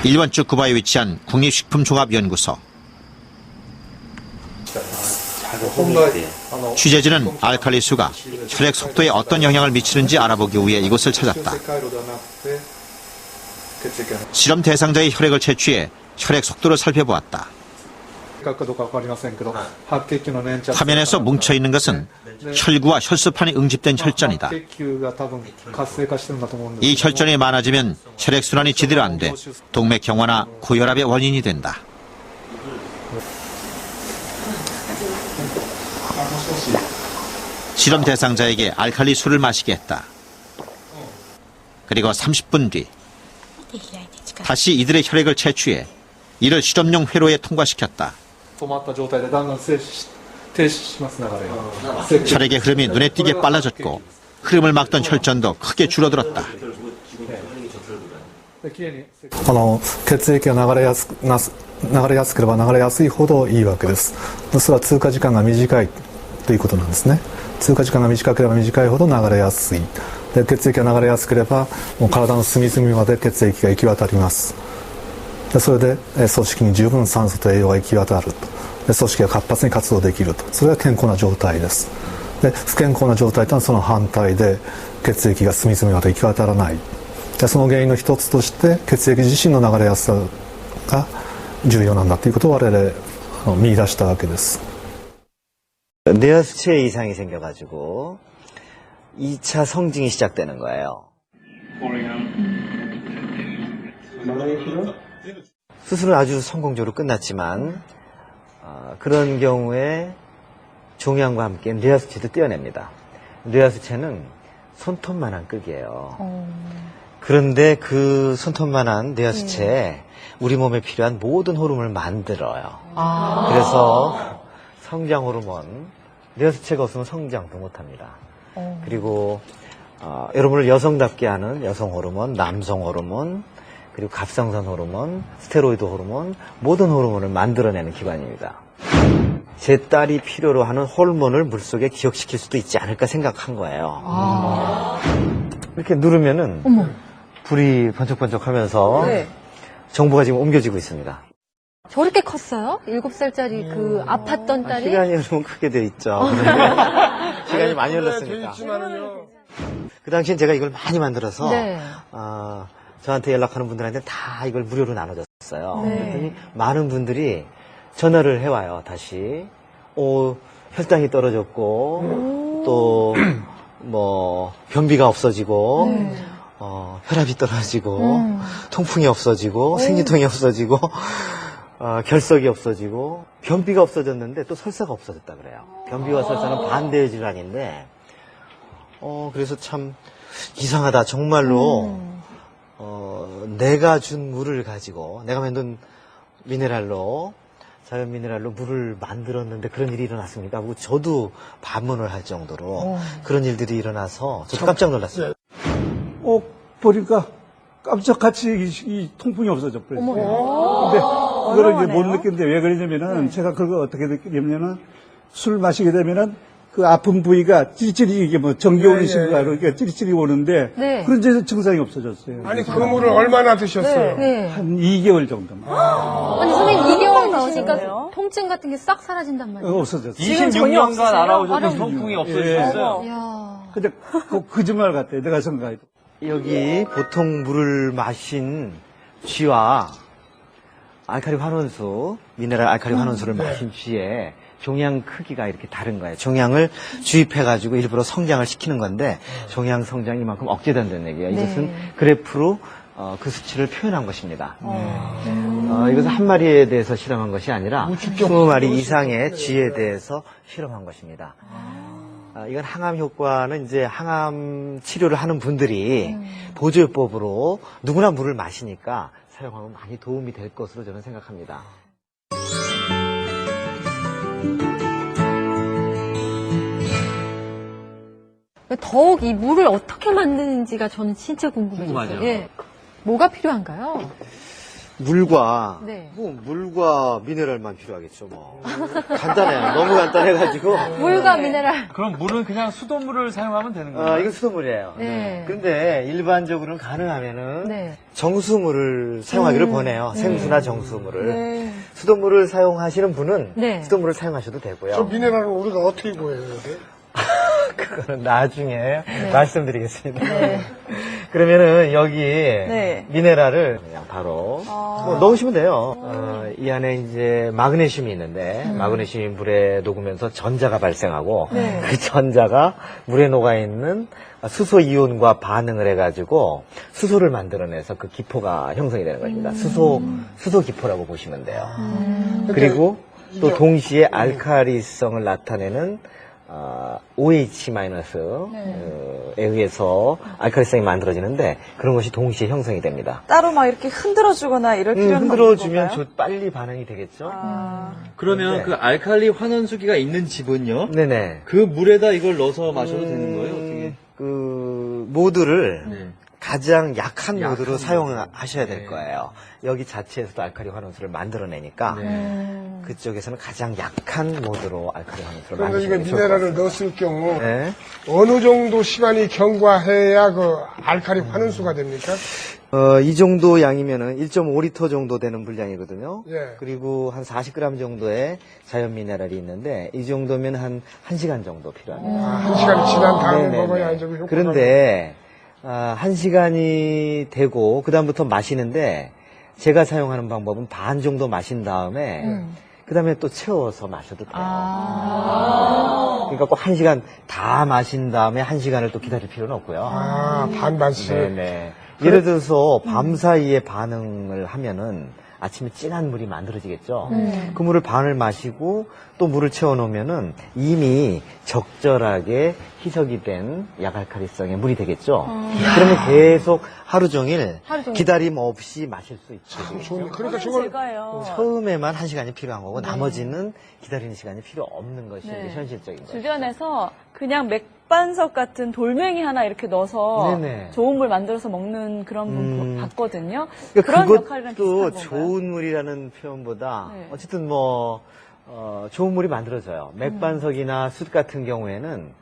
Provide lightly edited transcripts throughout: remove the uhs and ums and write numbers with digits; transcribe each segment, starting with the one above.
일본주 구바에 위치한 국립식품종합연구소. 취재진은 알칼리수가 혈액 속도에 어떤 영향을 미치는지 알아보기 위해 이곳을 찾았다. 실험 대상자의 혈액을 채취해 혈액 속도를 살펴보았다. 화면에서 뭉쳐있는 것은 혈구와 혈소판이 응집된 혈전이다. 이 혈전이 많아지면 혈액순환이 제대로 안 돼 동맥경화나 고혈압의 원인이 된다. 실험 대상자에게 알칼리 술을 마시게 했다. 그리고 30분 뒤 다시 이들의 혈액을 채취해 이를 실험용 회로에 통과시켰다. 혈액의 흐름이 눈에 띄게 빨라졌고 흐름을 막던 혈전도 크게 줄어들었다. 血液が流れやすければ流れやすいほどいいわけです。それは通過時間が短いということなんですね。通過時間が短ければ短いほど流れやすい。で、血液が流れやすければもう体の隅々まで血液が行き渡ります。で、それで組織に十分酸素と栄養が行き渡ると。で、組織が活発に活動できると。それが健康な状態です。で、不健康な状態というのはその反対で血液が隅々まで行き渡らない。で、その原因の一つとして血液自身の流れやすさが重要なんだということを我々見出したわけです。 뇌하 수치에 이상이 생겨가지고 2차 성징이 시작되는 거예요. 수술은 아주 성공적으로 끝났지만 그런 경우에 종양과 함께 뇌하 수치도 떼어냅니다. 뇌하 수치는 손톱만한 크기예요. 그런데 그 손톱만한 뇌하 수치에 우리 몸에 필요한 모든 호르몬을 만들어요. 그래서 성장 호르몬, 뇌하 수치가 없으면 성장도 못합니다. 그리고 여러분을 여성답게 하는 여성 호르몬, 남성 호르몬, 그리고 갑상선 호르몬, 스테로이드 호르몬, 모든 호르몬을 만들어내는 기관입니다. 제 딸이 필요로 하는 호르몬을 물속에 기억시킬 수도 있지 않을까 생각한 거예요. 이렇게 누르면은 불이 번쩍번쩍하면서 정보가 지금 옮겨지고 있습니다. 저렇게 컸어요? 7살짜리 그 아팠던 딸이? 시간이 흐르면 크게 돼 있죠. 시간이 많이 흘렀으니까. 그 당시엔 제가 이걸 많이 만들어서 저한테 연락하는 분들한테 다 이걸 무료로 나눠줬어요. 그랬더니 많은 분들이 전화를 해와요. 다시 혈당이 떨어졌고 또 뭐 변비가 없어지고 혈압이 떨어지고 통풍이 없어지고 생리통이 없어지고 결석이 없어지고 변비가 없어졌는데 또 설사가 없어졌다 그래요. 변비와 설사는 반대의 질환인데 그래서 참 이상하다. 정말로 내가 준 물을 가지고 내가 만든 미네랄로 자연 미네랄로 물을 만들었는데 그런 일이 일어났습니까? 하고 저도 반문을 할 정도로 그런 일들이 일어나서 저도 깜짝 놀랐어요. 보니까 깜짝같이 이 통풍이 없어져 버렸어요. 근데 그거를 이제 못 느꼈는데 왜 그러냐면은 제가 그걸 어떻게 느끼냐면은 술 마시게 되면은 그 아픈 부위가 찌릿찌릿 이게 뭐 전기 오는 식으로 그러니까 찌릿찌릿 오는데 그런 데서 증상이 없어졌어요. 아니 그 물을 얼마나 드셨어요? 한 2개월 정도. 아니 선생님 2개월 드시니까 통증 같은 게 싹 사라진단 말이에요. 없어졌어요. 26년간 알아오셔도 통풍이 없어지셨어요? 이야. 근데 거짓말 같아요. 내가 생각해도. 여기 보통 물을 마신 쥐와 알칼리 환원수, 미네랄 알칼리 환원수를 마신 쥐의 종양 크기가 이렇게 다른 거예요. 종양을 주입해가지고 일부러 성장을 시키는 건데 종양 성장이 이만큼 억제된다는 얘기예요. 이것은 그래프로 그 수치를 표현한 것입니다. 이것은 한 마리에 대해서 실험한 것이 아니라 20마리 이상의 쥐에 대해서 실험한 것입니다. 이건 항암 효과는 이제 항암 치료를 하는 분들이 보조요법으로 누구나 물을 마시니까 사용하면 많이 도움이 될 것으로 저는 생각합니다. 더욱 이 물을 어떻게 만드는지가 저는 진짜 궁금해요. 궁금하죠. 예. 뭐가 필요한가요? 물과 네. 뭐 물과 미네랄만 필요하겠죠. 뭐 간단해요. 너무 간단해가지고. 물과 미네랄. 그럼 물은 그냥 수돗물을 사용하면 되는 거예요? 이건 수돗물이에요. 네. 근데 일반적으로는 가능하면은 네. 정수물을 사용하기를 권해요. 생수나 정수물을. 네. 수돗물을 사용하시는 분은 네. 수돗물을 사용하셔도 되고요. 저 미네랄은 우리가 어떻게 구해야 돼? 그거는 나중에 말씀드리겠습니다. 그러면은 여기 미네랄을 그냥 바로 뭐 넣으시면 돼요. 이 안에 이제 마그네슘이 있는데 마그네슘이 물에 녹으면서 전자가 발생하고 그 전자가 물에 녹아 있는 수소 이온과 반응을 해가지고 수소를 만들어내서 그 기포가 형성이 되는 것입니다. 수소 기포라고 보시면 돼요. 그리고 또 동시에 알카리성을 나타내는 OH-에 의해서 알칼리성이 만들어지는데 그런 것이 동시에 형성이 됩니다. 따로 막 이렇게 흔들어주거나 이럴 필요는 없는 흔들어주면 건가요? 빨리 반응이 되겠죠? 그러면 네. 그 알칼리 환원수기가 있는 집은요? 네네. 그 물에다 이걸 넣어서 마셔도 되는 거예요? 어떻게? 그 모드를 네. 가장 약한 모드로 모드. 사용하셔야 될 네. 거예요. 여기 자체에서도 알칼리 환원수를 만들어내니까 그쪽에서는 가장 약한 모드로 알칼리 환원수를 그런데 이거 만드시는 게 좋을 것 미네랄을 넣었을 경우 같아요. 네. 어느 정도 시간이 경과해야 그 알칼리 환원수가 됩니까? 이 정도 양이면은 1.5리터 정도 되는 분량이거든요. 예. 그리고 한 40g 정도의 자연 미네랄이 있는데 이 정도면 한 1시간 정도 필요합니다. 한 시간이 지난 다음에 네네네. 먹어야 이제 효과가. 그런데 1시간이 되고 그다음부터 마시는데 제가 사용하는 방법은 반 정도 마신 다음에 그다음에 또 채워서 마셔도 돼요. 그러니까 꼭 1시간 다 마신 다음에 1시간을 또 기다릴 필요는 없고요. 반반씩. 네네. 예를 들어서 밤 사이에 반응을 하면은 아침에 진한 물이 만들어지겠죠. 그 물을 반을 마시고 또 물을 채워놓으면은 이미 적절하게 희석이 된 약알칼리성의 물이 되겠죠. 그러면 계속 하루 종일 기다림 없이 마실 수 있죠. 좋은데. 그러니까 그러면 저걸 제가요. 처음에만 1시간이 필요한 거고 나머지는 기다리는 시간이 필요 없는 것이 네. 이제 현실적인 거죠. 주변에서 그냥 맥반석 같은 돌멩이 하나 이렇게 넣어서 네네. 좋은 물 만들어서 먹는 그런 분 봤거든요. 그러니까 그런 역할이랑 그것도 비슷한 건가요? 좋은 물이라는 표현보다 네. 어쨌든 뭐 좋은 물이 만들어져요. 맥반석이나 숯 같은 경우에는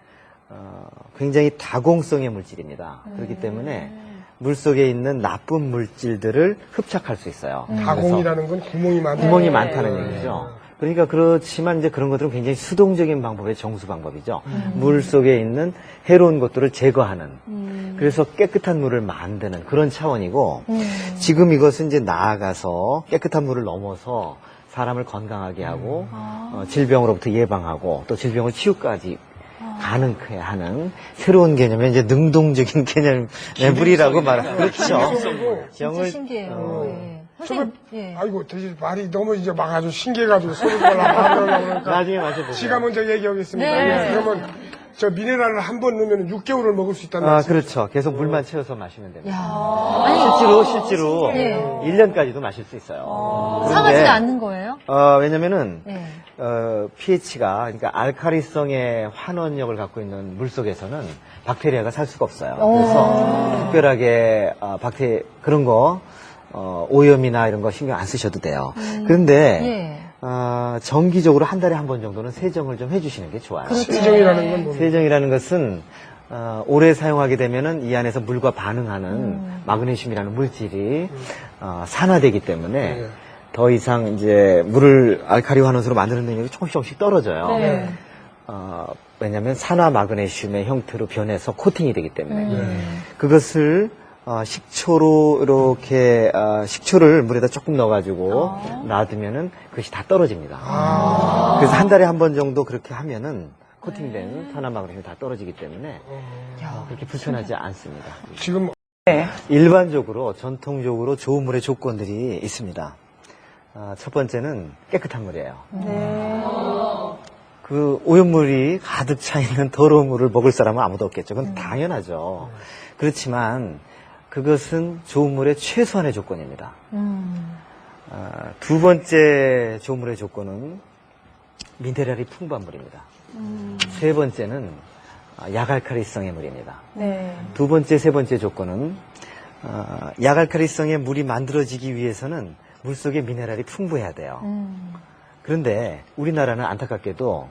굉장히 다공성의 물질입니다. 그렇기 때문에 물 속에 있는 나쁜 물질들을 흡착할 수 있어요. 다공이라는 건 구멍이 많다. 구멍이 많다는 얘기죠. 그러니까 그렇지만 이제 그런 것들은 굉장히 수동적인 방법의 정수 방법이죠. 물 속에 있는 해로운 것들을 제거하는. 그래서 깨끗한 물을 만드는 그런 차원이고 지금 이것은 이제 나아가서 깨끗한 물을 넘어서 사람을 건강하게 하고 질병으로부터 예방하고 또 질병을 치유까지 가능케 하는 새로운 개념의 이제 능동적인 개념의 물이라고 말하는 그렇죠. 진짜 신기해요. 예. 선생님, 예. 아이고, 되게 말이 너무 이제 막 아주 신기해가지고 소리 걸라 말하려고 그러니까. 나중에 마셔보세요. 지가 먼저 얘기하겠습니다. 네. 예, 그러면 저 미네랄을 한 번 넣으면 6개월을 먹을 수 있다는 말씀. 그렇죠. 계속 물만 채워서 마시면 됩니다. 야. 아니, 실제로 네. 1년까지도 마실 수 있어요. 상하지가 않는 거예요? 왜냐면은 네. pH가 그러니까 알칼리성의 환원력을 갖고 있는 물 속에서는 박테리아가 살 수가 없어요. 그래서 특별하게 그런 거 오염이나 이런 거 신경 안 쓰셔도 돼요. 그런데 정기적으로 한 달에 한 번 정도는 세정을 좀 해주시는 게 좋아요. 세정이라는 건 뭡니까? 세정이라는 것은 오래 사용하게 되면은 이 안에서 물과 반응하는 마그네슘이라는 물질이 산화되기 때문에 더 이상 이제 물을 알칼리 환원수로 만드는 능력이 조금씩 떨어져요. 네. 왜냐하면 산화 마그네슘의 형태로 변해서 코팅이 되기 때문에 그것을 식초로 이렇게 식초를 물에다 조금 넣어가지고 놔두면은 그것이 다 떨어집니다. 그래서 한 달에 한 번 정도 그렇게 하면은 코팅된 산화 마그네슘이 다 떨어지기 때문에 그렇게 불편하지 않습니다. 지금 일반적으로 전통적으로 좋은 물의 조건들이 있습니다. 첫 번째는 깨끗한 물이에요. 그 오염물이 가득 차 있는 더러운 물을 먹을 사람은 아무도 없겠죠. 그건 당연하죠. 그렇지만 그것은 좋은 물의 최소한의 조건입니다. 두 번째 좋은 물의 조건은 미네랄이 풍부한 물입니다. 세 번째는 약알칼리성의 물입니다. 네. 두 번째, 세 번째 조건은 약알칼리성의 물이 만들어지기 위해서는 물속에 미네랄이 풍부해야 돼요. 그런데 우리나라는 안타깝게도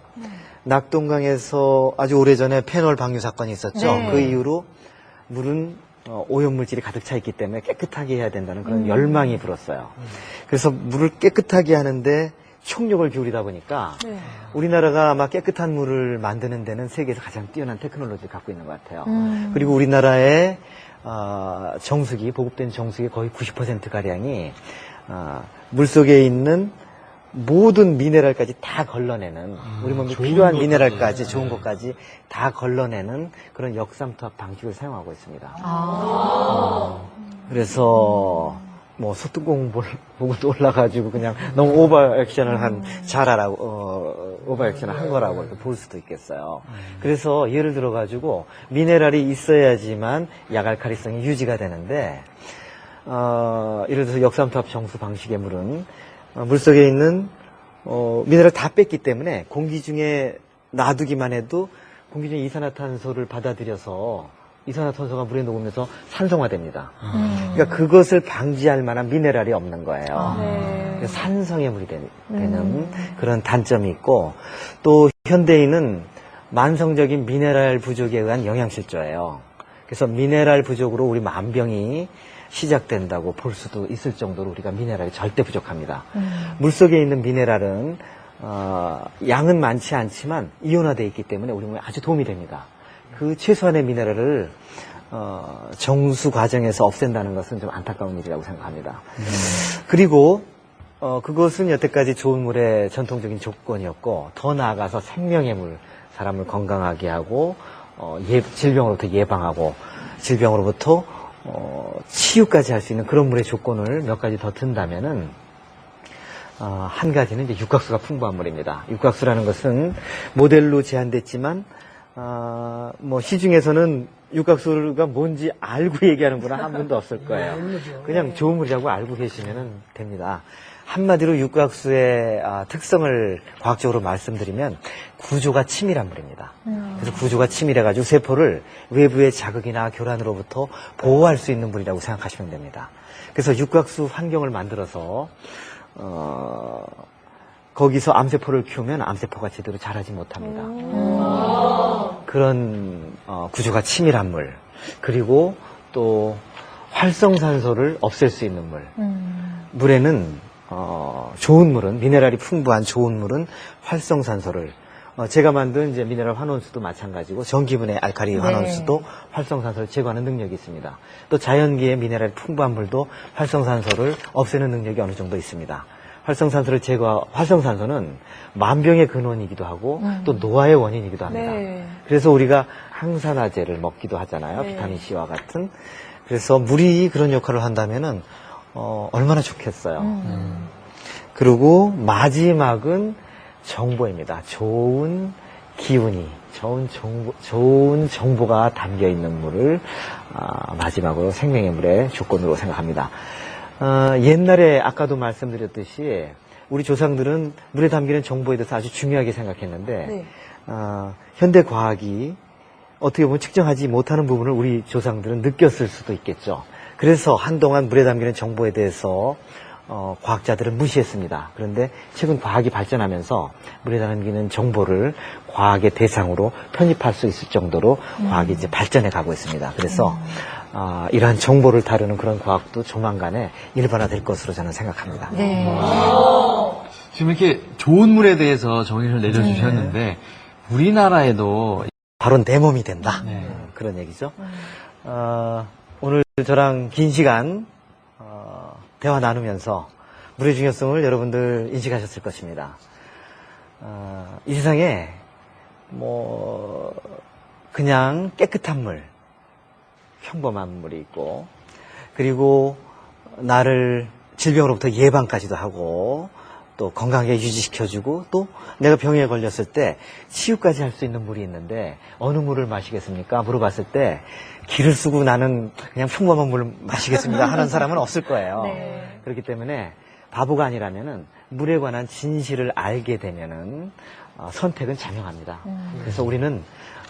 낙동강에서 아주 오래전에 페놀 방류 사건이 있었죠. 네. 그 이후로 물은 오염물질이 가득 차 있기 때문에 깨끗하게 해야 된다는 그런 열망이 불었어요. 그래서 물을 깨끗하게 하는데 총력을 기울이다 보니까 네. 우리나라가 아마 깨끗한 물을 만드는 데는 세계에서 가장 뛰어난 테크놀로지를 갖고 있는 것 같아요. 그리고 우리나라의 정수기, 보급된 정수기 거의 90%가량이 물속에 있는 모든 미네랄까지 다 걸러내는, 우리 몸에 필요한 미네랄까지, 좋은 것까지 다 걸러내는 그런 역삼투압 방식을 사용하고 있습니다. 그래서 뭐 소뚜껑 보고 올라가지고 그냥 너무 오버 액션을 오버 액션을 한 거라고 이렇게 볼 수도 있겠어요. 그래서 예를 들어가지고 미네랄이 있어야지만 약알칼리성이 유지가 되는데, 예를 들어서 역삼투압 정수 방식의 물은 물속에 있는 미네랄 다 뺐기 때문에 공기 중에 놔두기만 해도 공기 중에 이산화탄소를 받아들여서 이산화탄소가 물에 녹으면서 산성화됩니다. 그러니까 그것을 방지할 만한 미네랄이 없는 거예요. 그래서 산성의 물이 되는 그런 단점이 있고, 또 현대인은 만성적인 미네랄 부족에 의한 영양실조예요. 그래서 미네랄 부족으로 우리 만병이 시작된다고 볼 수도 있을 정도로 우리가 미네랄이 절대 부족합니다. 물속에 있는 미네랄은 양은 많지 않지만 이온화되어 있기 때문에 우리 몸에 아주 도움이 됩니다. 그 최소한의 미네랄을 정수 과정에서 없앤다는 것은 좀 안타까운 일이라고 생각합니다. 그리고 그것은 여태까지 좋은 물의 전통적인 조건이었고, 더 나아가서 생명의 물, 사람을 건강하게 하고 질병으로부터 예방하고 질병으로부터 치유까지 할 수 있는 그런 물의 조건을 몇 가지 더 든다면은, 한 가지는 이제 육각수가 풍부한 물입니다. 육각수라는 것은 모델로 제한됐지만, 뭐 시중에서는 육각수가 뭔지 알고 얘기하는 분은 한 분도 없을 거예요. 그냥 좋은 물이라고 알고 계시면 됩니다. 한마디로 육각수의 특성을 과학적으로 말씀드리면 구조가 치밀한 물입니다. 그래서 구조가 치밀해가지고 세포를 외부의 자극이나 교란으로부터 보호할 수 있는 물이라고 생각하시면 됩니다. 그래서 육각수 환경을 만들어서 거기서 암세포를 키우면 암세포가 제대로 자라지 못합니다. 그런 구조가 치밀한 물, 그리고 또 활성산소를 없앨 수 있는 물. 물에는 좋은 물은, 미네랄이 풍부한 좋은 물은 활성산소를, 제가 만든 이제 미네랄 환원수도 마찬가지고 전기분해 알칼리 환원수도 활성산소를 제거하는 능력이 있습니다. 또 자연계의 미네랄이 풍부한 물도 활성산소를 없애는 능력이 어느 정도 있습니다. 활성산소는 만병의 근원이기도 하고 또 노화의 원인이기도 합니다. 그래서 우리가 항산화제를 먹기도 하잖아요. 비타민 C와 같은. 그래서 물이 그런 역할을 한다면은 얼마나 좋겠어요. 그리고 마지막은 정보입니다. 좋은 기운이, 좋은 정보가 담겨 있는 물을 마지막으로 생명의 물의 조건으로 생각합니다. 옛날에 아까도 말씀드렸듯이 우리 조상들은 물에 담기는 정보에 대해서 아주 중요하게 생각했는데, 현대 과학이 어떻게 보면 측정하지 못하는 부분을 우리 조상들은 느꼈을 수도 있겠죠. 그래서 한동안 물에 담기는 정보에 대해서 과학자들은 무시했습니다. 그런데 최근 과학이 발전하면서 물에 담기는 정보를 과학의 대상으로 편입할 수 있을 정도로 과학이 이제 발전해 가고 있습니다. 그래서 이러한 정보를 다루는 그런 과학도 조만간에 일반화될 것으로 저는 생각합니다. 지금 이렇게 좋은 물에 대해서 정의를 내려주셨는데, 우리나라에도 바로 내 몸이 된다. 그런 얘기죠. 오늘 저랑 긴 시간 대화 나누면서 물의 중요성을 여러분들 인식하셨을 것입니다. 이 세상에 뭐 그냥 깨끗한 물, 평범한 물이 있고, 그리고 나를 질병으로부터 예방까지도 하고 또 건강하게 유지시켜주고, 또 내가 병에 걸렸을 때 치유까지 할 수 있는 물이 있는데 어느 물을 마시겠습니까? 물어봤을 때 기를 쓰고 나는 그냥 평범한 물을 마시겠습니다 하는 사람은 없을 거예요. 그렇기 때문에 바보가 아니라면은 물에 관한 진실을 알게 되면은 선택은 자명합니다. 그래서 우리는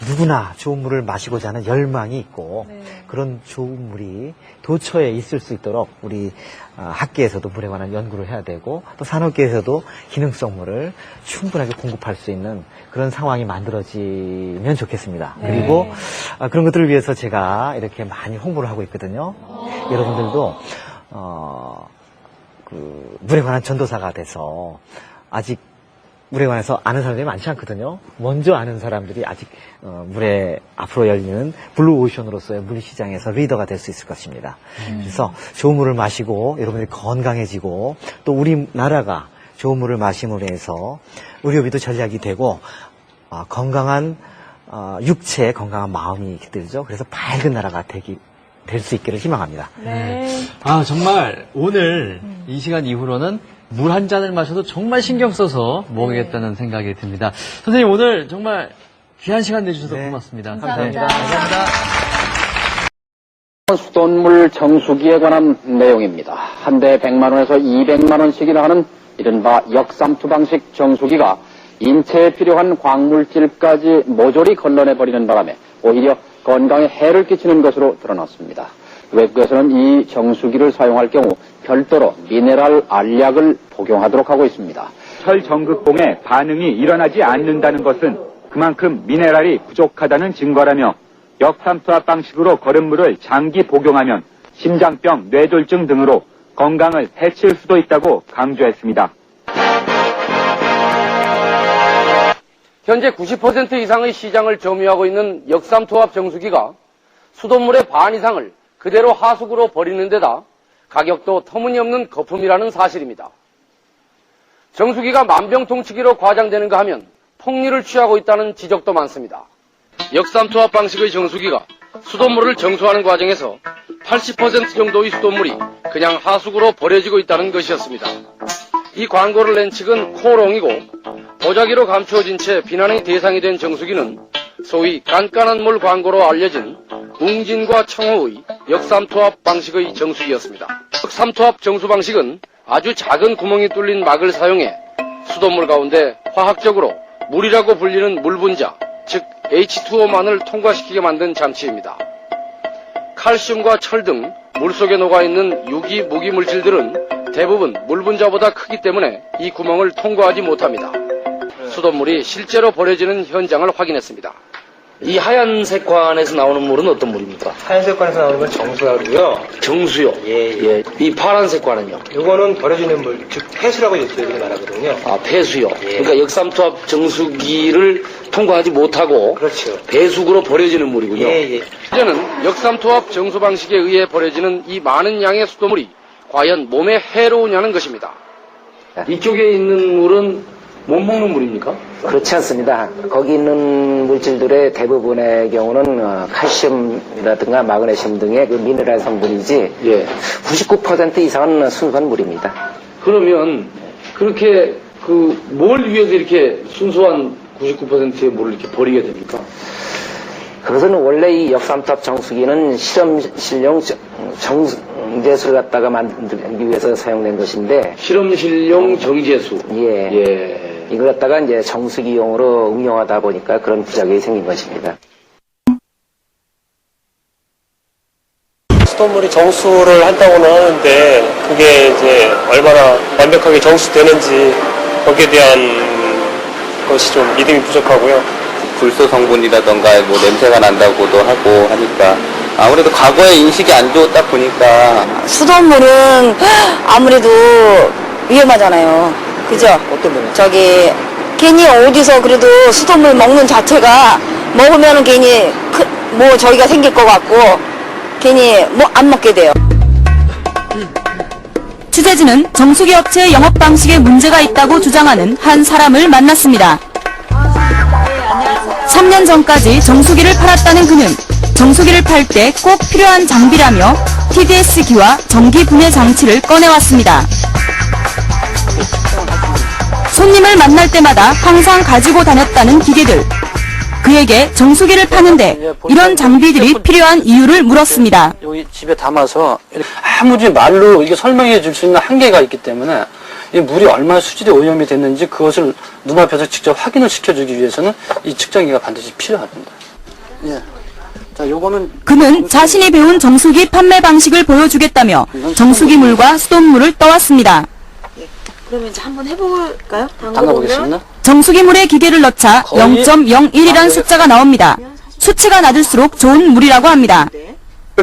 누구나 좋은 물을 마시고자 하는 열망이 있고 그런 좋은 물이 도처에 있을 수 있도록 우리 학계에서도 물에 관한 연구를 해야 되고 또 산업계에서도 기능성 물을 충분하게 공급할 수 있는 그런 상황이 만들어지면 좋겠습니다. 그리고 그런 것들을 위해서 제가 이렇게 많이 홍보를 하고 있거든요. 여러분들도 물에 관한 전도사가 돼서 아직 물에 관해서 아는 사람들이 많지 않거든요. 먼저 아는 사람들이 아직 물에 앞으로 열리는 블루오션으로서의 물시장에서 리더가 될 수 있을 것입니다. 그래서 좋은 물을 마시고 여러분들이 건강해지고 또 우리나라가 좋은 물을 마심으로 해서 의료비도 절약이 되고 건강한 육체, 건강한 마음이 들죠. 그래서 밝은 나라가 될 수 있기를 희망합니다. 정말 오늘 이 시간 이후로는 물 한 잔을 마셔도 정말 신경 써서 먹겠다는 생각이 듭니다. 선생님 오늘 정말 귀한 시간 내주셔서 고맙습니다. 감사합니다. 수돗물 정수기에 관한 내용입니다. 한 대에 100만 원에서 200만 원씩이나 하는 이른바 역삼투 방식 정수기가 인체에 필요한 광물질까지 모조리 걸러내버리는 바람에 오히려 건강에 해를 끼치는 것으로 드러났습니다. 외국에서는 이 정수기를 사용할 경우 별도로 미네랄 알약을 복용하도록 하고 있습니다. 혈전극봉에 반응이 일어나지 않는다는 것은 그만큼 미네랄이 부족하다는 증거라며 역삼투압 방식으로 거른 물을 장기 복용하면 심장병, 뇌졸중 등으로 건강을 해칠 수도 있다고 강조했습니다. 현재 90% 이상의 시장을 점유하고 있는 역삼투압 정수기가 수돗물의 반 이상을 그대로 하수구로 버리는 데다 가격도 터무니없는 거품이라는 사실입니다. 정수기가 만병통치기로 과장되는가 하면 폭리를 취하고 있다는 지적도 많습니다. 역삼투압 방식의 정수기가 수돗물을 정수하는 과정에서 80% 정도의 수돗물이 그냥 하수구로 버려지고 있다는 것이었습니다. 이 광고를 낸 측은 코롱이고 보자기로 감추어진 채 비난의 대상이 된 정수기는 소위 깐깐한 물 광고로 알려진 웅진과 청호의 역삼투압 방식의 정수기였습니다. 역삼투압 정수 방식은 아주 작은 구멍이 뚫린 막을 사용해 수돗물 가운데 화학적으로 물이라고 불리는 물 분자, 즉 H2O만을 통과시키게 만든 장치입니다. 칼슘과 철 등 물속에 녹아있는 유기, 무기 물질들은 대부분 물 분자보다 크기 때문에 이 구멍을 통과하지 못합니다. 수돗물이 실제로 버려지는 현장을 확인했습니다. 이 하얀색 관에서 나오는 물은 어떤 물입니까? 하얀색 관에서 나오는 건 정수하고요. 정수요? 예. 이 파란색 관은요? 이거는 버려지는 물, 즉 폐수라고 요즘에 말하거든요. 아, 폐수요? 예. 그러니까 역삼투압 정수기를 통과하지 못하고 그렇죠. 배수구로 버려지는 물이군요. 예. 이제는 역삼투압 정수 방식에 의해 버려지는 이 많은 양의 수돗물이 과연 몸에 해로우냐는 것입니다. 이쪽에 있는 물은 못 먹는 물입니까? 그렇지 않습니다. 거기 있는 물질들의 대부분의 경우는 칼슘이라든가 마그네슘 등의 그 미네랄 성분이지 99% 이상은 순수한 물입니다. 그러면 그렇게 뭘 위해서 이렇게 순수한 99%의 물을 이렇게 버리게 됩니까? 그것은 원래 이 역삼투압 정수기는 실험실용 정제수를 갖다가 만들기 위해서 사용된 것인데 실험실용 정제수. 예. 이걸 갖다가 이제 정수기용으로 응용하다 보니까 그런 부작용이 생긴 것입니다. 수돗물이 정수를 한다고는 하는데 그게 이제 얼마나 완벽하게 정수되는지 거기에 대한 것이 좀 믿음이 부족하고요. 불소 성분이라던가 뭐 냄새가 난다고도 하고 하니까 아무래도 과거에 인식이 안 좋았다 보니까 수돗물은 아무래도 위험하잖아요. 그죠? 어떤 면에? 저기 괜히 어디서 그래도 수돗물 먹는 자체가 먹으면은 괜히 저기가 생길 것 같고 괜히 안 먹게 돼요. 취재진은 정수기 업체의 영업 방식에 문제가 있다고 주장하는 한 사람을 만났습니다. 3년 전까지 정수기를 팔았다는 그는 정수기를 팔 때 꼭 필요한 장비라며 TDS기와 전기 분해 장치를 꺼내왔습니다. 손님을 만날 때마다 항상 가지고 다녔다는 기계들. 그에게 정수기를 파는데 이런 장비들이 필요한 이유를 물었습니다. 여기 집에 담아서 아무리 말로 이게 설명해 줄 수 있는 한계가 있기 때문에 이 물이 얼마나 수질이 오염이 됐는지 그것을 눈앞에서 직접 확인을 시켜주기 위해서는 이 측정기가 반드시 필요합니다. 예. 자, 요거는 그는 자신이 배운 정수기 판매 방식을 보여주겠다며 정수기물과 수돗물을 떠왔습니다. 그러면 이제 한번 해볼까요? 담가보겠습니다. 정수기물에 기계를 넣자 0.01이란 숫자가 나옵니다. 수치가 낮을수록 좋은 물이라고 합니다.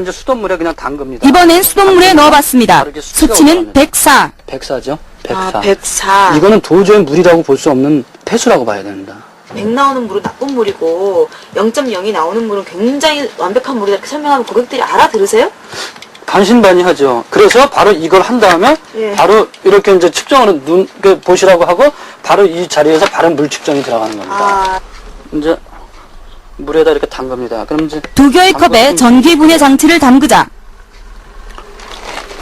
이제 수돗물에 그냥 담급니다. 이번엔 수돗물에 넣어봤습니다. 수치는 104. 104죠? 104. 아, 104. 이거는 도저히 물이라고 볼 수 없는 폐수라고 봐야 됩니다. 100 나오는 물은 나쁜 물이고 0.0이 나오는 물은 굉장히 완벽한 물이다 이렇게 설명하면 고객들이 알아들으세요? 반신반의하죠. 그래서 바로 이걸 한 다음에 예. 바로 이렇게 이제 측정을 보시라고 하고 바로 이 자리에서 바른 물 측정이 들어가는 겁니다. 아. 이제 물에다 이렇게 담갑니다. 그럼 이제 두 개의 컵에 전기 분해 장치를 담그자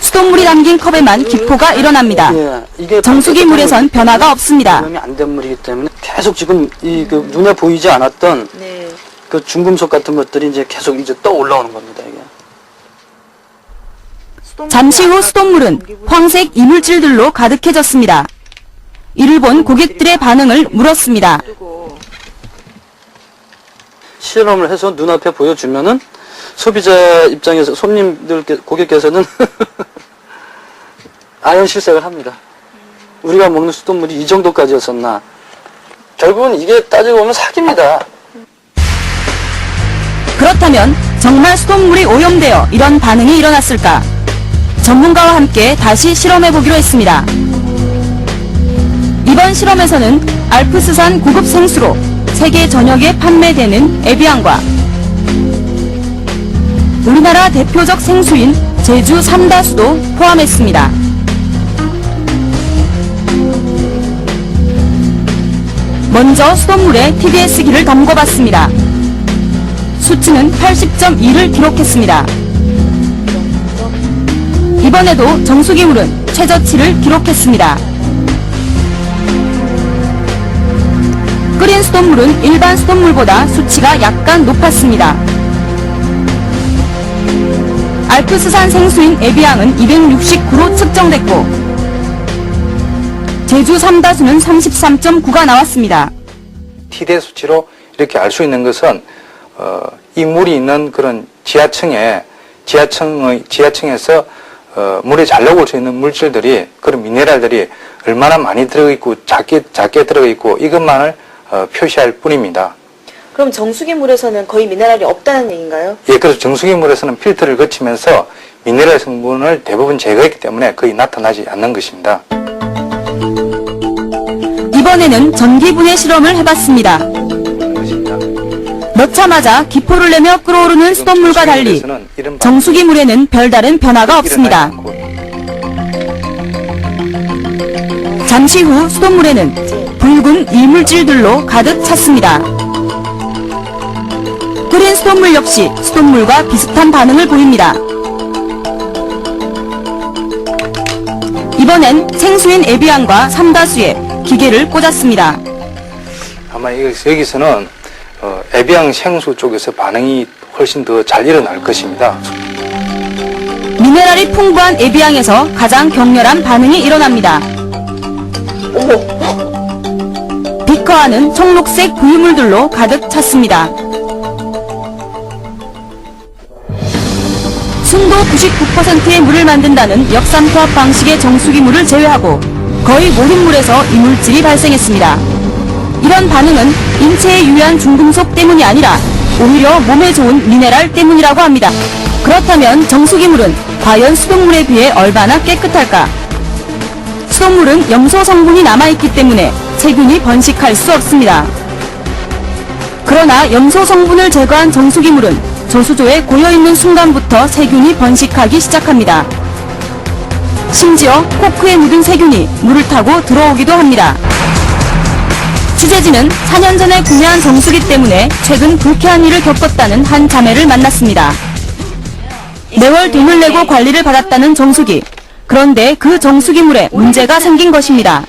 수돗물이 담긴 컵에만 기포가 일어납니다. 예, 이게 정수기 물에선 변화가 없습니다. 오염이 안 된 물이기 때문에 계속 지금 이 그 눈에 보이지 않았던 네. 그 중금속 같은 것들이 이제 계속 이제 떠 올라오는 겁니다. 이게. 잠시 후 수돗물은 황색 이물질들로 가득해졌습니다. 이를 본 고객들의 반응을 물었습니다. 실험을 해서 눈앞에 보여주면은 소비자 입장에서 손님들께 고객께서는 아연실색을 합니다. 우리가 먹는 수돗물이 이 정도까지였었나. 결국은 이게 따지고 보면 사기입니다. 그렇다면 정말 수돗물이 오염되어 이런 반응이 일어났을까? 전문가와 함께 다시 실험해보기로 했습니다. 이번 실험에서는 알프스산 고급 생수로 세계 전역에 판매되는 에비앙과 우리나라 대표적 생수인 제주 삼다수도 포함했습니다. 먼저 수돗물에 TDS기를 담궈봤습니다. 수치는 80.2를 기록했습니다. 이번에도 정수기물은 최저치를 기록했습니다. 끓인 수돗물은 일반 수돗물보다 수치가 약간 높았습니다. 알프스산 생수인 에비앙은 269로 측정됐고 제주 삼다수는 33.9가 나왔습니다. TDS 수치로 이렇게 알 수 있는 것은 이 물이 있는 그런 지하층에서 물에 잘 녹을 수 있는 물질들이 그런 미네랄들이 얼마나 많이 들어가 있고 작게 들어가 있고 이것만을 표시할 뿐입니다. 그럼 정수기 물에서는 거의 미네랄이 없다는 얘기인가요? 예, 그래서 정수기 물에서는 필터를 거치면서 미네랄 성분을 대부분 제거했기 때문에 거의 나타나지 않는 것입니다. 이번에는 전기분해 실험을 해봤습니다. 넣자마자 기포를 내며 끓어오르는 수돗물과 달리 정수기 물에는 별다른 변화가 없습니다. 잠시 후 수돗물에는 붉은 이물질들로 가득 찼습니다. 끓인 수돗물 역시 수돗물과 비슷한 반응을 보입니다. 이번엔 생수인 에비앙과 삼다수에 기계를 꽂았습니다. 아마 여기서는 에비앙 생수 쪽에서 반응이 훨씬 더 잘 일어날 것입니다. 미네랄이 풍부한 에비앙에서 가장 격렬한 반응이 일어납니다. 비커 안은 청록색 부유물들로 가득 찼습니다. 순도 99%의 물을 만든다는 역삼투압 방식의 정수기 물을 제외하고 거의 모든 물에서 이물질이 발생했습니다. 이런 반응은 인체에 유해한 중금속 때문이 아니라 오히려 몸에 좋은 미네랄 때문이라고 합니다. 그렇다면 정수기물은 과연 수돗물에 비해 얼마나 깨끗할까? 수돗물은 염소 성분이 남아있기 때문에 세균이 번식할 수 없습니다. 그러나 염소 성분을 제거한 정수기물은 저수조에 고여있는 순간부터 세균이 번식하기 시작합니다. 심지어 코크에 묻은 세균이 물을 타고 들어오기도 합니다. 취재진은 4년 전에 구매한 정수기 때문에 최근 불쾌한 일을 겪었다는 한 자매를 만났습니다. 매월 돈을 내고 관리를 받았다는 정수기. 그런데 그 정수기물에 문제가 생긴 것입니다.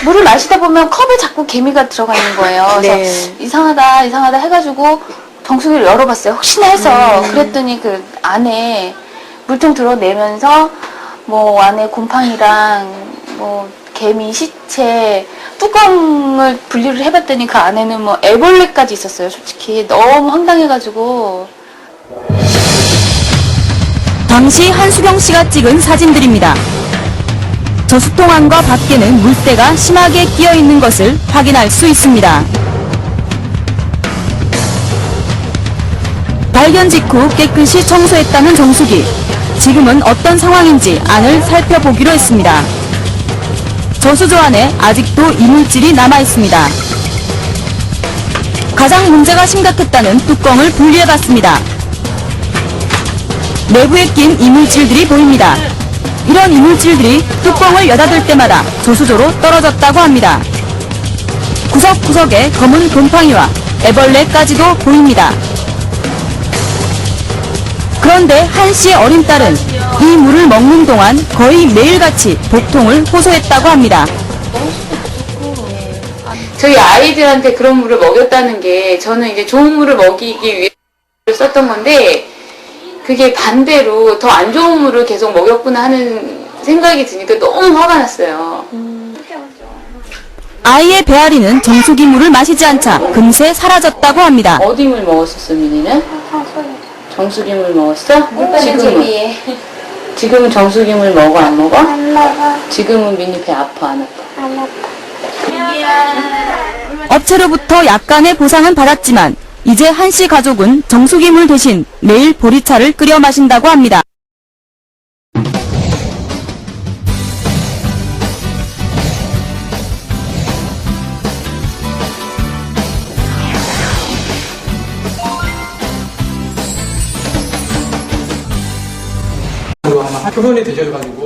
물을 마시다 보면 컵에 자꾸 개미가 들어가 있는 거예요. 그래서 이상하다 해가지고 정수기를 열어봤어요. 혹시나 해서. 그랬더니 그 안에 물통 들어내면서 뭐 안에 곰팡이랑 뭐 개미 시체 뚜껑을 분리를 해봤더니 그 안에는 뭐 애벌레까지 있었어요. 솔직히 너무 황당해가지고. 당시 한수경 씨가 찍은 사진들입니다. 저수통 안과 밖에는 물때가 심하게 끼어 있는 것을 확인할 수 있습니다. 발견 직후 깨끗이 청소했다는 정수기. 지금은 어떤 상황인지 안을 살펴보기로 했습니다. 저수조 안에 아직도 이물질이 남아 있습니다. 가장 문제가 심각했다는 뚜껑을 분리해봤습니다. 내부에 낀 이물질들이 보입니다. 이런 이물질들이 뚜껑을 여닫을 때마다 저수조로 떨어졌다고 합니다. 구석구석에 검은 곰팡이와 애벌레까지도 보입니다. 그런데 한 씨의 어린 딸은 이 물을 먹는 동안 거의 매일같이 복통을 호소했다고 합니다. 저희 아이들한테 그런 물을 먹였다는 게 저는 이제 좋은 물을 먹이기 위해 썼던 건데 그게 반대로 더 안 좋은 물을 계속 먹였구나 하는 생각이 드니까 너무 화가 났어요. 아이의 배아리는 정수기 물을 마시지 않자 금세 사라졌다고 합니다. 어디 물 먹었었어, 민이는? 정수기 물 먹었어? 지금은? 지금은 정수기 물 먹어, 안 먹어? 안 먹어. 지금은 민이 배 아파, 안 아파? 안 아파. 업체로부터 약간의 보상은 받았지만 이제 한 씨 가족은 정수기 물 대신 매일 보리차를 끓여 마신다고 합니다.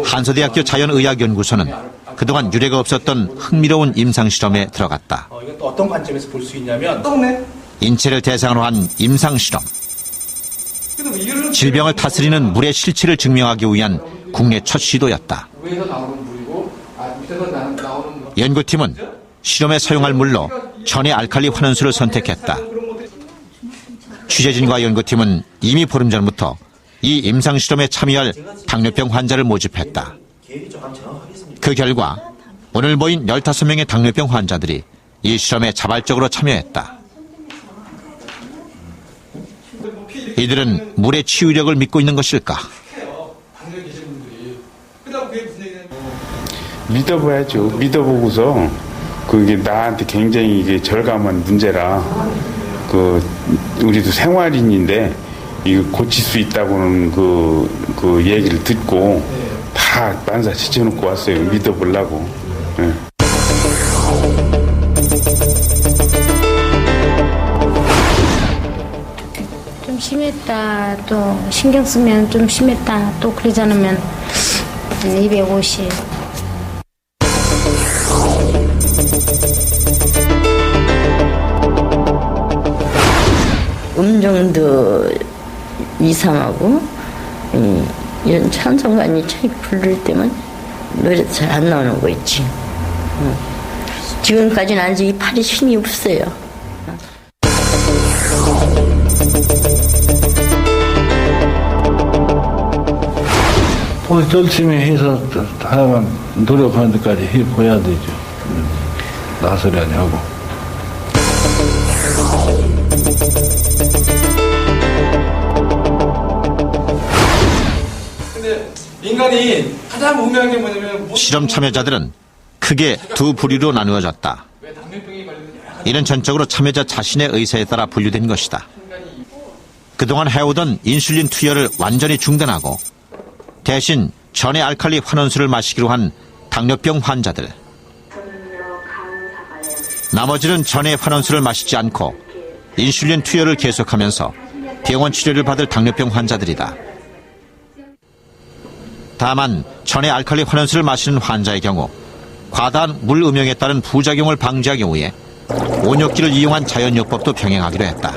한서대학교 자연의학연구소는 그동안 유례가 없었던 흥미로운 임상실험에 들어갔다. 이건 또 어떤 관점에서 볼 수 있냐면 인체를 대상으로 한 임상실험. 질병을 다스리는 물의 실체를 증명하기 위한 국내 첫 시도였다. 연구팀은 실험에 사용할 물로 전해 알칼리 환원수를 선택했다. 취재진과 연구팀은 이미 보름 전부터 이 임상실험에 참여할 당뇨병 환자를 모집했다. 그 결과 오늘 모인 15명의 당뇨병 환자들이 이 실험에 자발적으로 참여했다. 이들은 물의 치유력을 믿고 있는 것일까? 믿어봐야죠. 믿어보고서 그게 나한테 굉장히 이게 절감한 문제라 우리도 생활인인데 이거 고칠 수 있다고는 그 얘기를 듣고 다 만사 지쳐놓고 왔어요. 믿어보려고. 네. 좀 심했다, 또 신경 쓰면 좀 심했다, 또 그러지 않으면 250. 음정도 이상하고 이런 찬성관이 책 부를 때만 노래도 잘 안 나오는 거 있지. 지금까지는 아직 이 팔이 힘이 없어요. 열심히 해서 하여간 노력하는 데까지 해봐야 되죠. 나서려니 하고. 근데 인간이 가장 우매한 게 뭐냐면 실험 참여자들은 크게 두 부류로 나누어졌다. 이는 전적으로 참여자 자신의 의사에 따라 분류된 것이다. 그동안 해오던 인슐린 투여를 완전히 중단하고 대신 전해 알칼리 환원수를 마시기로 한 당뇨병 환자들. 나머지는 전해 환원수를 마시지 않고 인슐린 투여를 계속하면서 병원 치료를 받을 당뇨병 환자들이다. 다만 전해 알칼리 환원수를 마시는 환자의 경우 과다한 물 음용에 따른 부작용을 방지하기 위해 온욕기를 이용한 자연요법도 병행하기로 했다.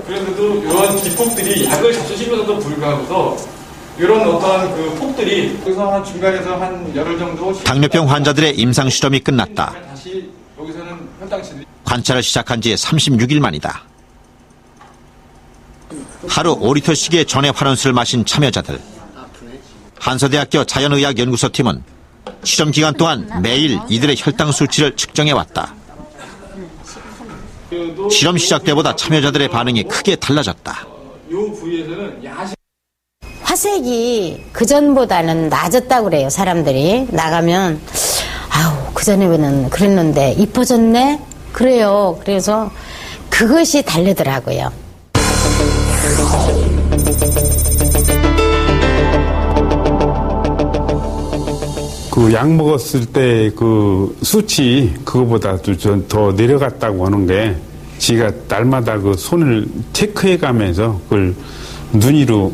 그런데도 이런 기폭들이 약을 잡수시면서도 불구하고도 이런 어떤 그 폭들이 여기서 한 중간에서 한 열흘 정도 당뇨병 환자들의 임상 실험이 끝났다. 다시 여기서는 혈당치들이 관찰을 시작한 지 36일 만이다. 하루 5리터씩의 전해 환원수를 마신 참여자들. 한서대학교 자연의학연구소팀은 실험 기간 동안 매일 이들의 혈당 수치를 측정해왔다. 실험 시작 때보다 참여자들의 반응이 크게 달라졌다. 화색이 그전보다는 낮았다고 그래요. 사람들이 나가면 아우 그전에는 그랬는데 이뻐졌네? 그래요. 그래서 그것이 다르더라고요. 그 약 먹었을 때 그 수치 그거보다도 좀 더 내려갔다고 하는 게 지가 날마다 그 손을 체크해 가면서 그걸 눈으로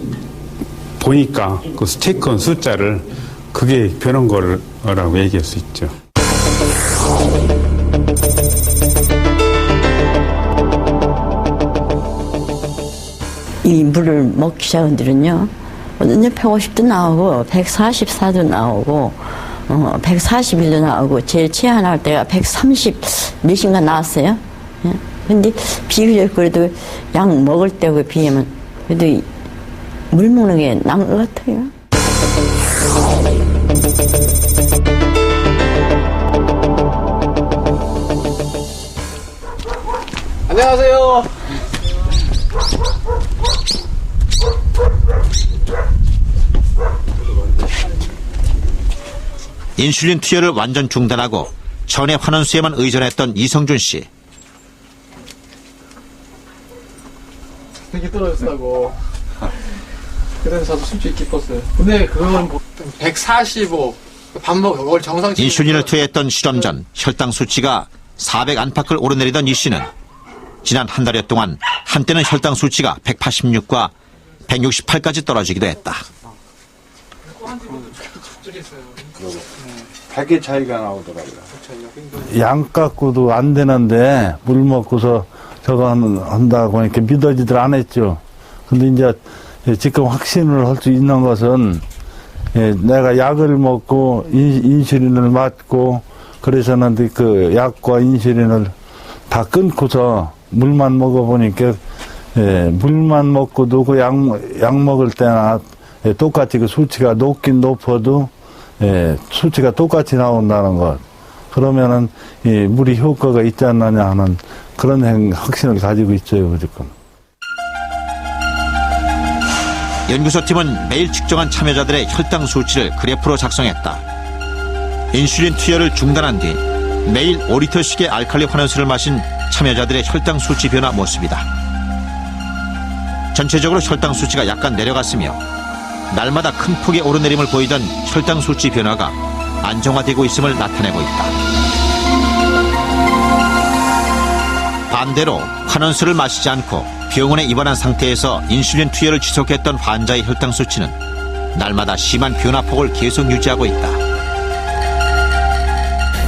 보니까 그 체크한 숫자를 그게 변한 거라고 얘기할 수 있죠. 이 물을 먹기 시작한 들은요, 150도 나오고, 144도 나오고, 141도 나오고, 제일 최하할 때가 130 몇인가 나왔어요. 예? 근데 비교적 그래도 약 먹을 때하고 비하면 그래도 물 먹는 게 나은 것 같아요. 안녕하세요. 인슐린 투여를 완전 중단하고 전에 환원수에만 의존했던 이성준 씨. 되게 떨어졌다고. 그래서 저도 솔직히 기뻤어요. 근데 그건 145. 밥 먹을 정상치. 인슐린을 투여했던 실험 전 혈당 수치가 400 안팎을 오르내리던 이 씨는 지난 한 달여 동안 한때는 혈당 수치가 186과 168까지 떨어지기도 했다. 100의 차이가 나오더라고요. 양 갖고도 안 되는데 물 먹고서 저거 한다고 이렇게 믿어지들 안 했죠. 근데 이제 지금 확신을 할 수 있는 것은 내가 약을 먹고 인슐린을 맞고 그래서는 그 약과 인슐린을 다 끊고서 물만 먹어보니까 물만 먹고도 그 약 먹을 때나 똑같이 그 수치가 높긴 높아도 수치가 똑같이 나온다는 것. 그러면은 이 물이 효과가 있지 않느냐 하는 그런 확신을 가지고 있어요, 지금. 연구소팀은 매일 측정한 참여자들의 혈당 수치를 그래프로 작성했다. 인슐린 투여를 중단한 뒤 매일 5리터씩의 알칼리 환원수를 마신 참여자들의 혈당 수치 변화 모습이다. 전체적으로 혈당 수치가 약간 내려갔으며 날마다 큰 폭의 오르내림을 보이던 혈당 수치 변화가 안정화되고 있음을 나타내고 있다. 반대로 환원수를 마시지 않고 병원에 입원한 상태에서 인슐린 투여를 지속했던 환자의 혈당 수치는 날마다 심한 변화폭을 계속 유지하고 있다.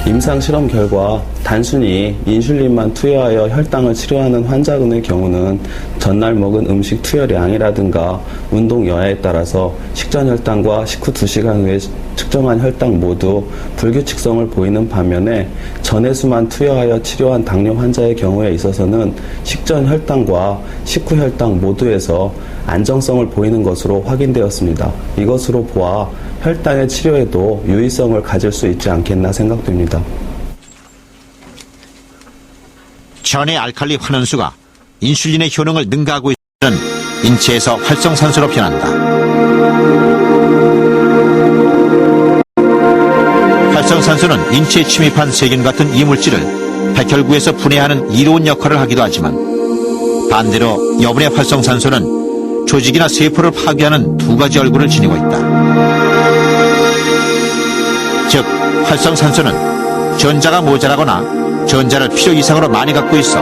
임상 실험 결과 단순히 인슐린만 투여하여 혈당을 치료하는 환자군의 경우는 전날 먹은 음식 투여량이라든가 운동 여하에 따라서 식전 혈당과 식후 2시간 후에 측정한 혈당 모두 불규칙성을 보이는 반면에 전해수만 투여하여 치료한 당뇨 환자의 경우에 있어서는 식전 혈당과 식후 혈당 모두에서 안정성을 보이는 것으로 확인되었습니다. 이것으로 보아 혈당의 치료에도 유의성을 가질 수 있지 않겠나 생각됩니다. 전의 알칼리 환원수가 인슐린의 효능을 능가하고 있는 인체에서 활성산소로 변한다. 활성산소는 인체에 침입한 세균 같은 이물질을 백혈구에서 분해하는 이로운 역할을 하기도 하지만 반대로 여분의 활성산소는 조직이나 세포를 파괴하는 두 가지 얼굴을 지니고 있다. 즉, 활성산소는 전자가 모자라거나 전자를 필요 이상으로 많이 갖고 있어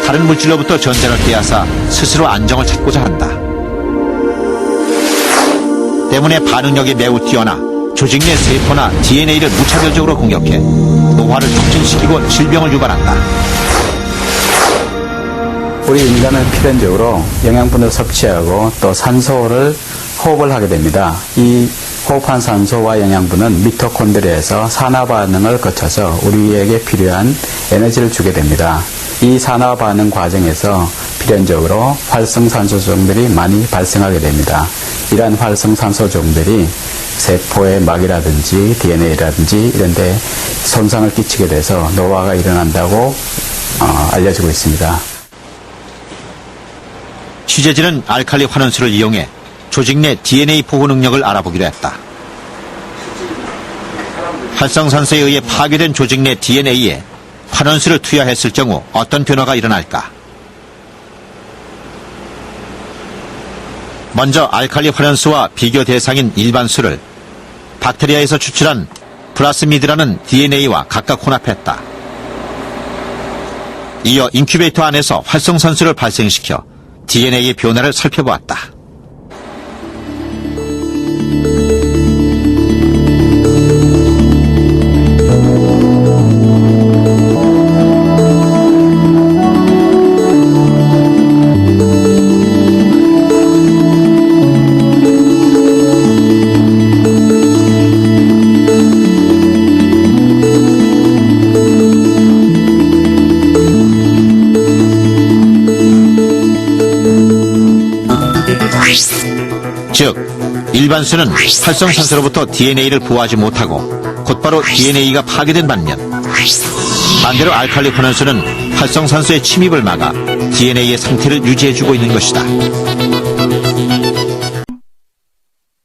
다른 물질로부터 전자를 빼앗아 스스로 안정을 찾고자 한다. 때문에 반응력이 매우 뛰어나 조직 내 세포나 DNA를 무차별적으로 공격해 노화를 촉진시키고 질병을 유발한다. 우리 인간은 필연적으로 영양분을 섭취하고 또 산소를 호흡을 하게 됩니다. 이 호흡한 산소와 영양분은 미토콘드리아에서 산화 반응을 거쳐서 우리에게 필요한 에너지를 주게 됩니다. 이 산화 반응 과정에서 필연적으로 활성산소성들이 많이 발생하게 됩니다. 이러한 활성산소 종들이 세포의 막이라든지 DNA라든지 이런 데 손상을 끼치게 돼서 노화가 일어난다고 알려지고 있습니다. 취재진은 알칼리 환원수를 이용해 조직 내 DNA 보호 능력을 알아보기로 했다. 활성산소에 의해 파괴된 조직 내 DNA에 환원수를 투여했을 경우 어떤 변화가 일어날까? 먼저 알칼리 환원수와 비교 대상인 일반수를 박테리아에서 추출한 플라스미드라는 DNA와 각각 혼합했다. 이어 인큐베이터 안에서 활성산소를 발생시켜 DNA의 변화를 살펴보았다. 즉, 일반수는 활성산소로부터 DNA를 보호하지 못하고 곧바로 DNA가 파괴된 반면 반대로 알칼리 환원수는 활성산소의 침입을 막아 DNA의 상태를 유지해주고 있는 것이다.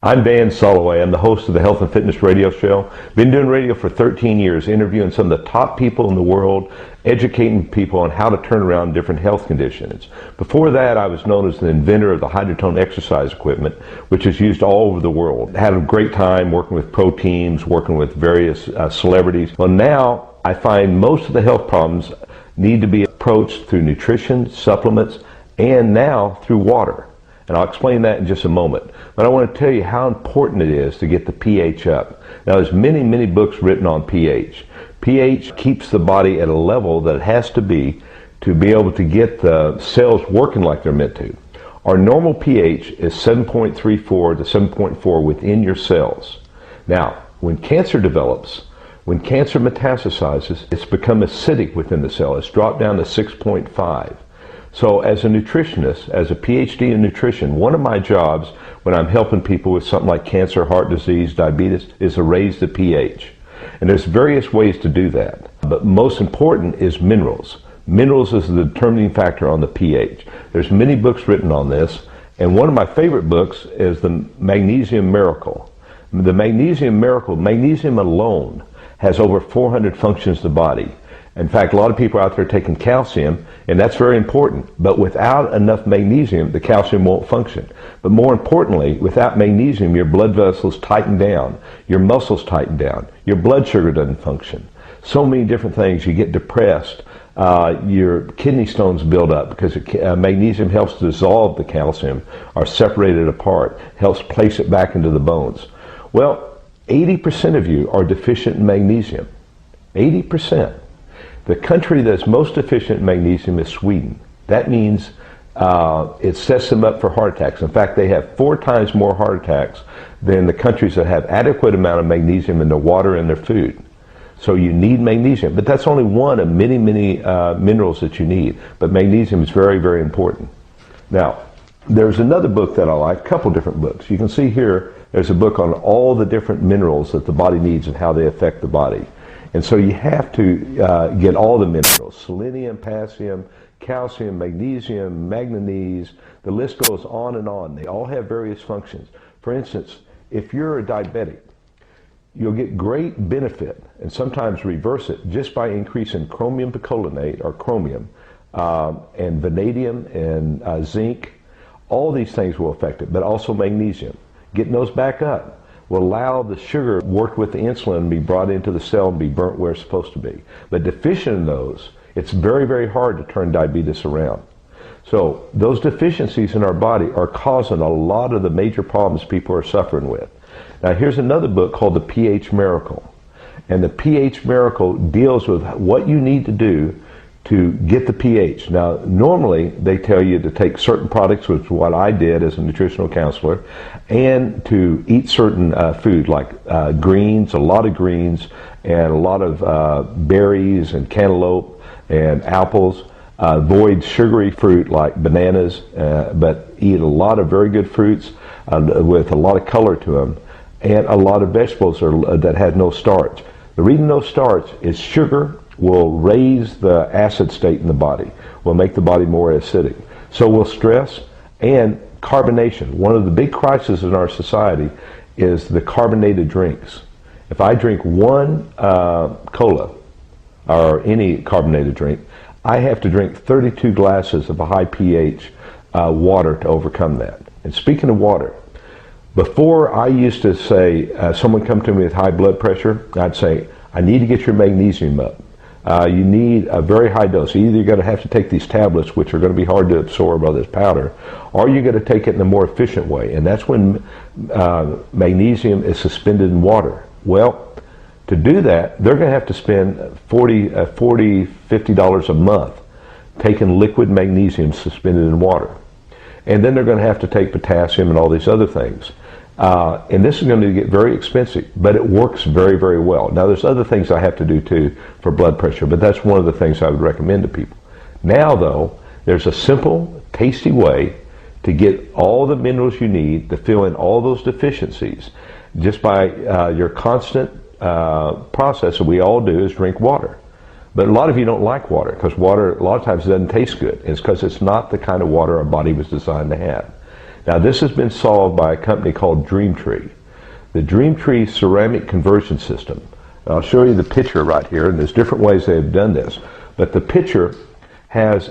I'm Dan Soloway. I'm the host of the Health and Fitness Radio Show. Been doing radio for 13 years, interviewing some of the top people in the world, educating people on how to turn around different health conditions. Before that, I was known as the inventor of the Hydrotone exercise equipment, which is used all over the world. Had a great time working with pro teams, working with various celebrities. Well, now I find most of the health problems need to be approached through nutrition, supplements, and now through water. And I'll explain that in just a moment. But I want to tell you how important it is to get the pH up. Now, there's many, many books written on pH. pH keeps the body at a level that it has to be able to get the cells working like they're meant to. Our normal pH is 7.34 to 7.4 within your cells. Now, when cancer develops, when cancer metastasizes, it's become acidic within the cell. It's dropped down to 6.5. So as a nutritionist, as a PhD in nutrition, one of my jobs when I'm helping people with something like cancer, heart disease, diabetes, is to raise the pH. And there's various ways to do that. But most important is minerals. Minerals is the determining factor on the pH. There's many books written on this, and one of my favorite books is the Magnesium Miracle. The Magnesium Miracle, magnesium alone has over 400 functions in the body. In fact, a lot of people are out there taking calcium, and that's very important. But without enough magnesium, the calcium won't function. But more importantly, without magnesium, your blood vessels tighten down, your muscles tighten down, your blood sugar doesn't function. So many different things. You get depressed. Your kidney stones build up because magnesium helps dissolve the calcium or separate it apart, helps place it back into the bones. Well, 80% of you are deficient in magnesium. 80%. The country that's most deficient in magnesium is Sweden. That means it sets them up for heart attacks. In fact, they have 4 times more heart attacks than the countries that have adequate amount of magnesium in their water and their food. So you need magnesium, but that's only one of many, many minerals that you need. But magnesium is very, very important. Now, there's another book that I like, a couple different books. You can see here, there's a book on all the different minerals that the body needs and how they affect the body. And so you have to get all the minerals, selenium, potassium, calcium, magnesium, manganese, the list goes on and on. They all have various functions. For instance, if you're a diabetic, you'll get great benefit and sometimes reverse it just by increasing chromium picolinate or chromium and vanadium and zinc. All these things will affect it, but also magnesium. Getting those back up will allow the sugar work with the insulin and be brought into the cell and be burnt where it's supposed to be. But deficient in those, it's very, very hard to turn diabetes around. So those deficiencies in our body are causing a lot of the major problems people are suffering with. Now here's another book called The pH Miracle. And The pH Miracle deals with what you need to do to get the pH. Now, normally they tell you to take certain products, which is what I did as a nutritional counselor, and to eat certain food like greens, a lot of greens, and a lot of berries and cantaloupe and apples. Avoid sugary fruit like bananas, but eat a lot of very good fruits. with a lot of color to them, and a lot of vegetables that had no starch. The reason no starch is sugar will raise the acid state in the body, will make the body more acidic. So will stress and carbonation. One of the big crises in our society is the carbonated drinks. If I drink one cola or any carbonated drink, I have to drink 32 glasses of a high pH water to overcome that. And speaking of water, before I used to say, someone come to me with high blood pressure, I'd say, I need to get your magnesium up. You need a very high dose. Either you're going to have to take these tablets, which are going to be hard to absorb, or this powder, or you're going to take it in a more efficient way. And that's when magnesium is suspended in water. Well, to do that, they're going to have to spend $50 a month taking liquid magnesium suspended in water. And then they're going to have to take potassium and all these other things. And this is going to get very expensive, but it works very, very well. Now, there's other things I have to do too for blood pressure, but that's one of the things I would recommend to people. Now, though, there's a simple, tasty way to get all the minerals you need to fill in all those deficiencies just by your constant process that we all do is drink water. But a lot of you don't like water because water a lot of times doesn't taste good. It's because it's not the kind of water our body was designed to have. Now, this has been solved by a company called DreamTree. The DreamTree ceramic conversion system. I'll show you the picture right here, and there's different ways they've done this. But the picture has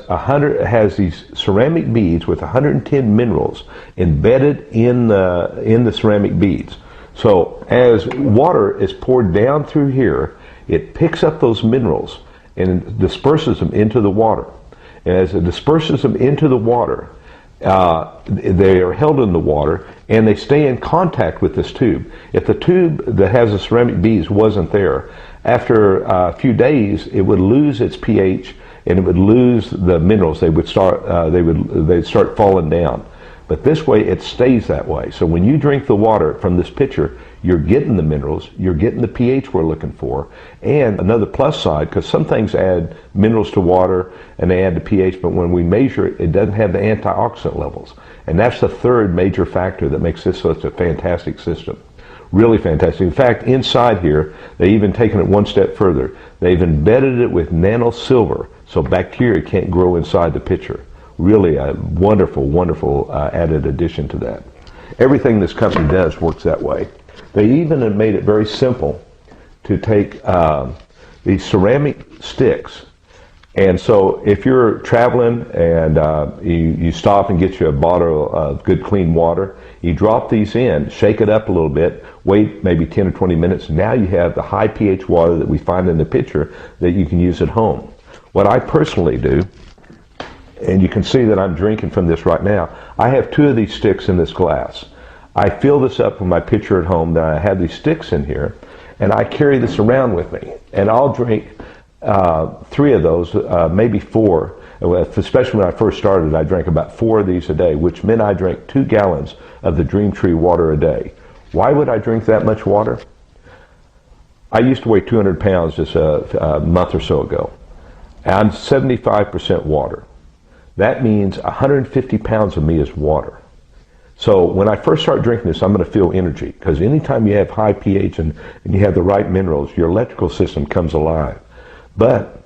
these ceramic beads with 110 minerals embedded in the ceramic beads. So as water is poured down through here, it picks up those minerals and disperses them into the water. And as it disperses them into the water, they are held in the water and they stay in contact with this tube. If the tube that has the ceramic beads wasn't there, after a few days it would lose its pH and it would lose the minerals. They'd start falling down. But this way it stays that way. So when you drink the water from this pitcher, you're getting the minerals, you're getting the pH we're looking for, and another plus side, because some things add minerals to water and they add the pH, but when we measure it, it doesn't have the antioxidant levels. And that's the third major factor that makes this such a fantastic system. Really fantastic. In fact, inside here, they've even taken it one step further. They've embedded it with nano silver, so bacteria can't grow inside the pitcher. Really a wonderful, wonderful added addition to that. Everything this company does works that way. They even have made it very simple to take these ceramic sticks. And so if you're traveling and you stop and get you a bottle of good clean water, you drop these in, shake it up a little bit, wait maybe 10 or 20 minutes. Now you have the high pH water that we find in the pitcher that you can use at home. What I personally do, and you can see that I'm drinking from this right now, I have 2 of these sticks in this glass. I fill this up with my pitcher at home, then I have these sticks in here, and I carry this around with me. And I'll drink 3 of those, maybe 4. Especially when I first started, I drank about 4 of these a day, which meant I drank 2 gallons of the DreamTree water a day. Why would I drink that much water? I used to weigh 200 pounds just a month or so ago. I'm 75% water. That means 150 pounds of me is water. So when I first start drinking this, I'm going to feel energy, because anytime you have high pH and you have the right minerals, your electrical system comes alive. But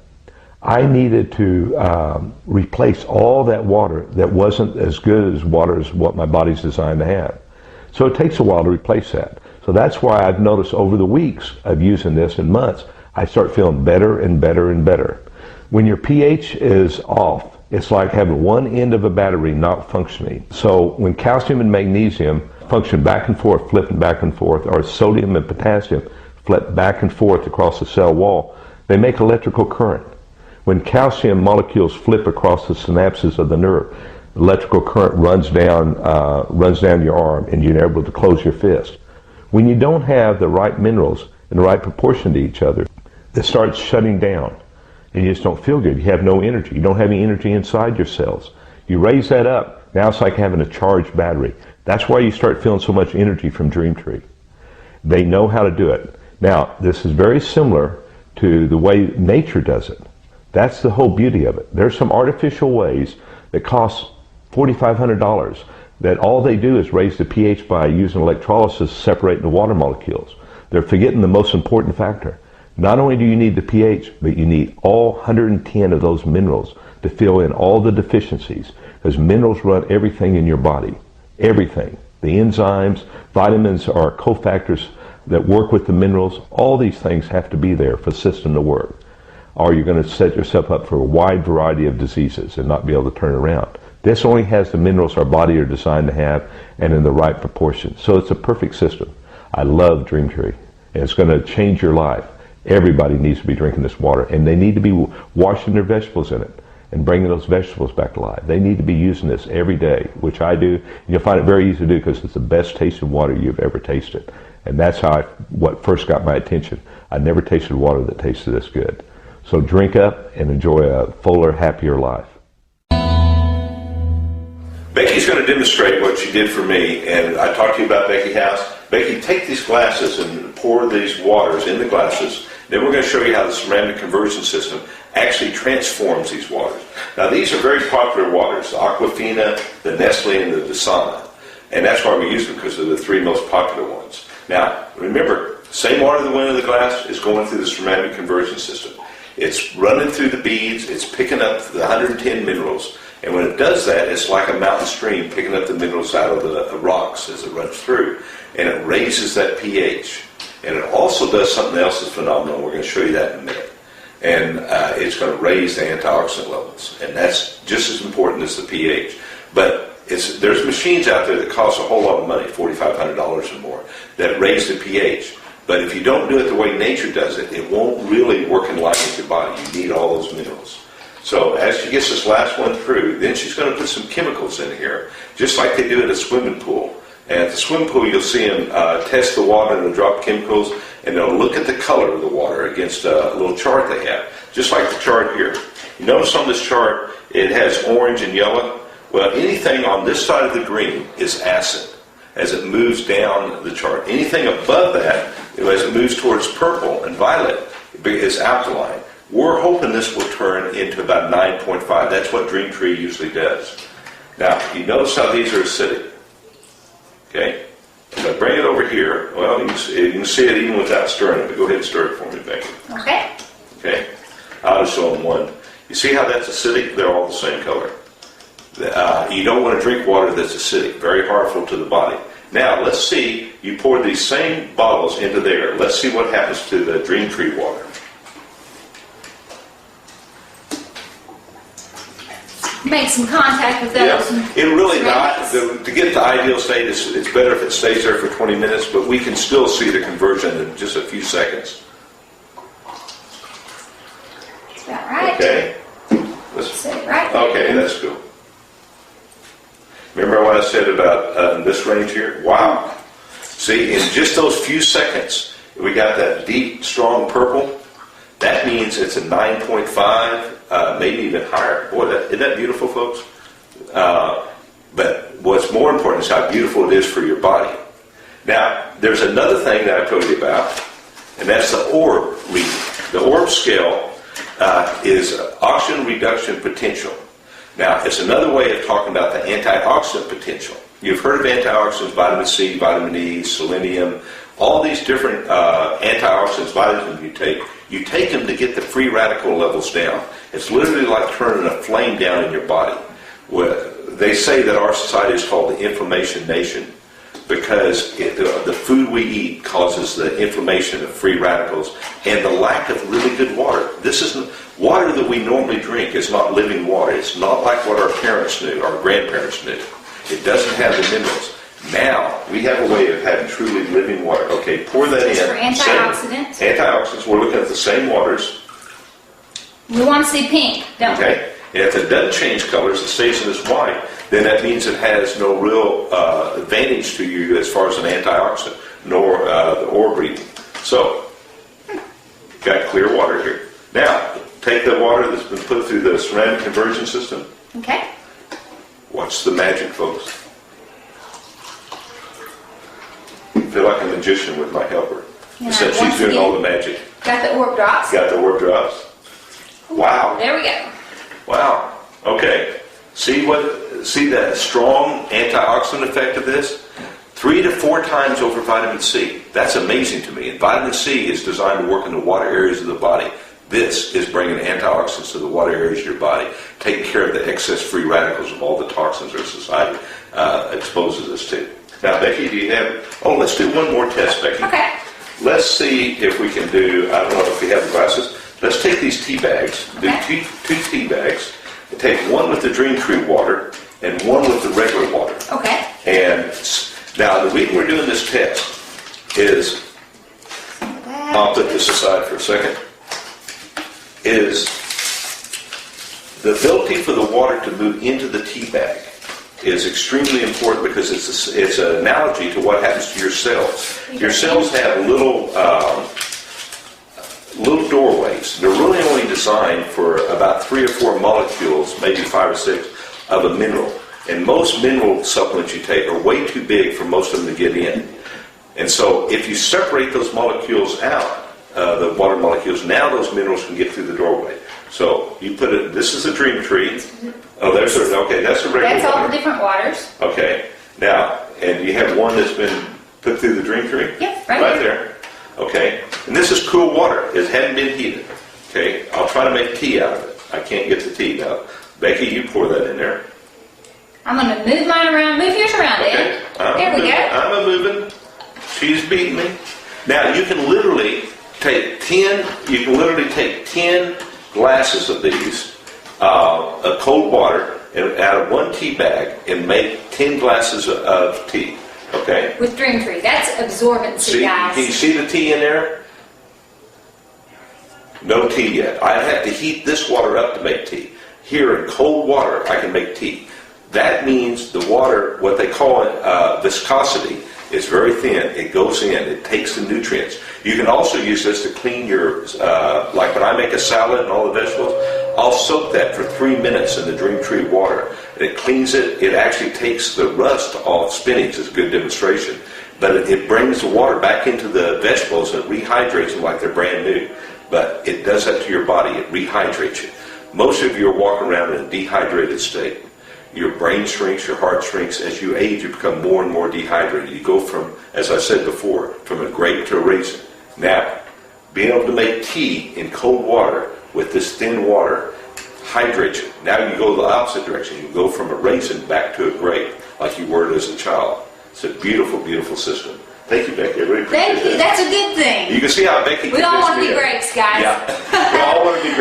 I needed to replace all that water that wasn't as good as water as what my body's designed to have. So it takes a while to replace that. So that's why I've noticed over the weeks of using this and months, I start feeling better and better and better. When your pH is off, it's like having one end of a battery not functioning. So when calcium and magnesium function back and forth, flipping back and forth, or sodium and potassium flip back and forth across the cell wall, they make electrical current. When calcium molecules flip across the synapses of the nerve, electrical current runs down your arm and you're able to close your fist. When you don't have the right minerals in the right proportion to each other, it starts shutting down. And you just don't feel good. You have no energy. You don't have any energy inside your cells. You raise that up, now it's like having a charged battery. That's why you start feeling so much energy from DreamTree. They know how to do it. Now, this is very similar to the way nature does it. That's the whole beauty of it. There's some artificial ways that cost $4,500 that all they do is raise the pH by using electrolysis, separating the water molecules. They're forgetting the most important factor. Not only do you need the pH, but you need all 110 of those minerals to fill in all the deficiencies, because minerals run everything in your body. Everything. The enzymes, vitamins are cofactors that work with the minerals. All these things have to be there for the system to work, or you're going to set yourself up for a wide variety of diseases and not be able to turn around. This only has the minerals our body are designed to have and in the right proportion. So it's a perfect system. I love Dream Tree, and it's going to change your life. Everybody needs to be drinking this water, and they need to be washing their vegetables in it and bringing those vegetables back alive. They need to be using this every day, which I do. And you'll find it very easy to do because it's the best tasting water you've ever tasted. And that's what first got my attention. I never tasted water that tasted this good. So drink up and enjoy a fuller, happier life. Becky's going to demonstrate what she did for me, and I talked to you about Becky House. Becky, take these glasses and pour these waters in the glasses. Then we're going to show you how the ceramic conversion system actually transforms these waters. Now, these are very popular waters, the Aquafina, the Nestle, and the Dasana. And that's why we use them, because they're the three most popular ones. Now, remember, same water that went in the glass is going through the ceramic conversion system. It's running through the beads, it's picking up the 110 minerals, and when it does that, it's like a mountain stream picking up the minerals out of the rocks as it runs through, and it raises that pH. And it also does something else that's phenomenal. We're going to show you that in a minute. And it's going to raise the antioxidant levels, and that's just as important as the pH. But there's machines out there that cost a whole lot of money, $4,500 or more, that raise the pH. But if you don't do it the way nature does it, it won't really work in line with your body. You need all those minerals. So as she gets this last one through, then she's going to put some chemicals in here, just like they do at a swimming pool. And at the swimming pool, you'll see them test the water and they'll drop chemicals, and they'll look at the color of the water against a little chart they have, just like the chart here. You notice on this chart, it has orange and yellow. Well, anything on this side of the green is acid as it moves down the chart. Anything above that, as it moves towards purple and violet, is alkaline. We're hoping this will turn into about 9.5. That's what Dream Tree usually does. Now, you notice how these are acidic. Okay? If I bring it over here, well, you can see it even without stirring it, but go ahead and stir it for me, Becky. Okay. Okay? I'll just show them one. You see how that's acidic? They're all the same color. You don't want to drink water that's acidic, very harmful to the body. Now, let's see, you pour these same bottles into there. Let's see what happens to the Dream Tree water. Make some contact with those. Yeah, it really not. To get the ideal state, it's better if it stays there for 20 minutes, but we can still see the conversion in just a few seconds. Is that right? Okay. Okay, that's cool. Remember what I said about this range here? Wow. See, in just those few seconds, we got that deep, strong purple. That means it's a 9.5, maybe even higher. Boy, isn't that beautiful, folks? But what's more important is how beautiful it is for your body. Now, there's another thing that I told you about, and that's the orb reading. The orb scale is oxygen reduction potential. Now, it's another way of talking about the antioxidant potential. You've heard of antioxidants, vitamin C, vitamin E, selenium, all these different antioxidants, vitamins you take them to get the free radical levels down. It's literally like turning a flame down in your body. They say that our society is called the inflammation nation because the food we eat causes the inflammation of free radicals and the lack of really good water. This isn't water that we normally drink. Is not living water. It's not like what our parents knew, our grandparents knew. It doesn't have the minerals. Now, we have a way of having truly living water. Okay, pour that in. For antioxidants. Antioxidants. We're looking at the same waters. We want to see pink, don't we? Okay. And if it doesn't change colors, it stays in this white, then that means it has no real advantage to you as far as an antioxidant, nor the orb reading. So, got clear water here. Now, take the water that's been put through the ceramic conversion system. Okay. Watch the magic, folks. I feel like a magician with my helper. Yeah, Since she's doing all the magic. Got the orb drops? Got the orb drops. Wow. There we go. Wow. Okay. See see that strong antioxidant effect of this? 3 to 4 times over vitamin C. That's amazing to me. And vitamin C is designed to work in the water areas of the body. This is bringing antioxidants to the water areas of your body, taking care of the excess free radicals of all the toxins our society exposes us to. Now, Becky, do you have... Oh, let's do one more test, Becky. Okay. Let's see if we can do... I don't know if we have the glasses. Let's take these tea bags, do two tea bags, and take one with the Dream Tree water and one with the regular water. Okay. And now, the reason we're doing this test is... I'll put this aside for a second. Is the ability for the water to move into the tea bag is extremely important because it's an analogy to what happens to your cells. Your cells have little doorways. They're really only designed for about 3 or 4 molecules, maybe 5 or 6, of a mineral. And most mineral supplements you take are way too big for most of them to get in. And so if you separate those molecules out, the water molecules, now those minerals can get through the doorway. So you put it, this is a Dream Tree. Oh, there's a, okay, that's a regular That's all water. the different waters. Okay. Now, and you have one that's been put through the Dream Tree? Yep, right there. Okay. And this is cool water. It hadn't been heated. Okay. I'll try to make tea out of it. I can't get the tea now. Becky, you pour that in there. I'm going to move mine around. Move yours around, Ed. There we go. I'm a moving. She's beating me. Now, you can literally take 10 glasses of these, of cold water, out of one tea bag, and make 10 glasses of tea. Okay? With Dream Tree. That's absorbency, guys. Can you see the tea in there? No tea yet. I have to heat this water up to make tea. Here in cold water, I can make tea. That means the water, what they call it, viscosity, is very thin. It goes in. It takes the nutrients. You can also use this to clean your, like when I make a salad and all the vegetables, I'll soak that for 3 minutes in the Dream Tree water. It cleans it. It actually takes the rust off spinach. It's a good demonstration. But it brings the water back into the vegetables and rehydrates them like they're brand new. But it does that to your body. It rehydrates you. Most of you are walking around in a dehydrated state. Your brain shrinks, your heart shrinks. As you age, you become more and more dehydrated. You go from, as I said before, from a grape to a raisin. Now, being able to make tea in cold water with this thin water hydrates you. Now you go the opposite direction. You go from a raisin back to a grape, like you were as a child. It's a beautiful, beautiful system. Thank you, Becky. I really appreciate Thank you. that. That's a good thing. You can see how Becky We all want to be convinced me. grapes, guys. Yeah, we all want to be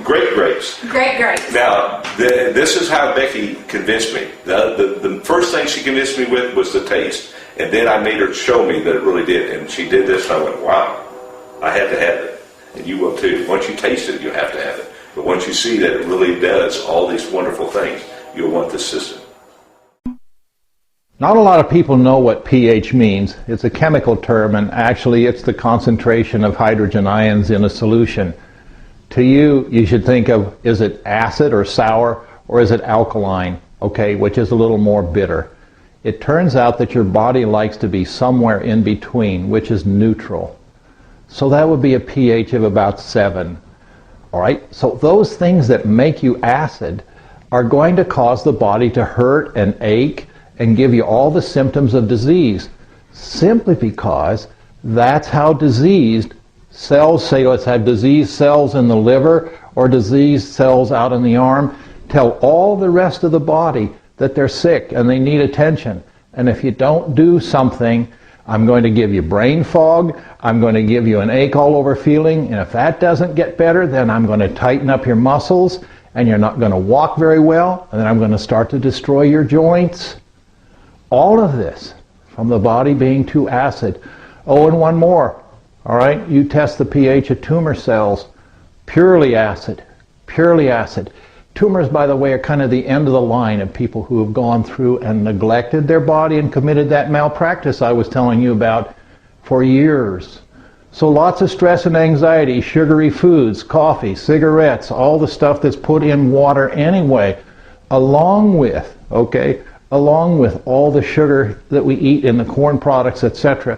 great grapes. Great grapes. Now, this is how Becky convinced me. The first thing she convinced me with was the taste. And then I made her show me that it really did. And she did this, and I went, wow, I had to have it. And you will too. Once you taste it, you have to have it. But once you see that it really does all these wonderful things, you'll want this system. Not a lot of people know what pH means. It's a chemical term, and actually it's the concentration of hydrogen ions in a solution. To you, you should think of, is it acid or sour, or is it alkaline, okay, which is a little more bitter. It turns out that your body likes to be somewhere in between, which is neutral. So that would be a pH of about 7. All right, so those things that make you acid are going to cause the body to hurt and ache and give you all the symptoms of disease, simply because that's how diseased cells, say let's have diseased cells in the liver or diseased cells out in the arm, tell all the rest of the body that they're sick and they need attention. And if you don't do something, I'm going to give you brain fog, I'm going to give you an ache all over feeling, and if that doesn't get better, then I'm going to tighten up your muscles, and you're not going to walk very well, and then I'm going to start to destroy your joints. All of this from the body being too acid. Oh, and one more. All right, you test the pH of tumor cells. Purely acid. Purely acid. Tumors, by the way, are kind of the end of the line of people who have gone through and neglected their body and committed that malpractice I was telling you about for years. So lots of stress and anxiety, sugary foods, coffee, cigarettes, all the stuff that's put in water anyway, along with all the sugar that we eat in the corn products, etc.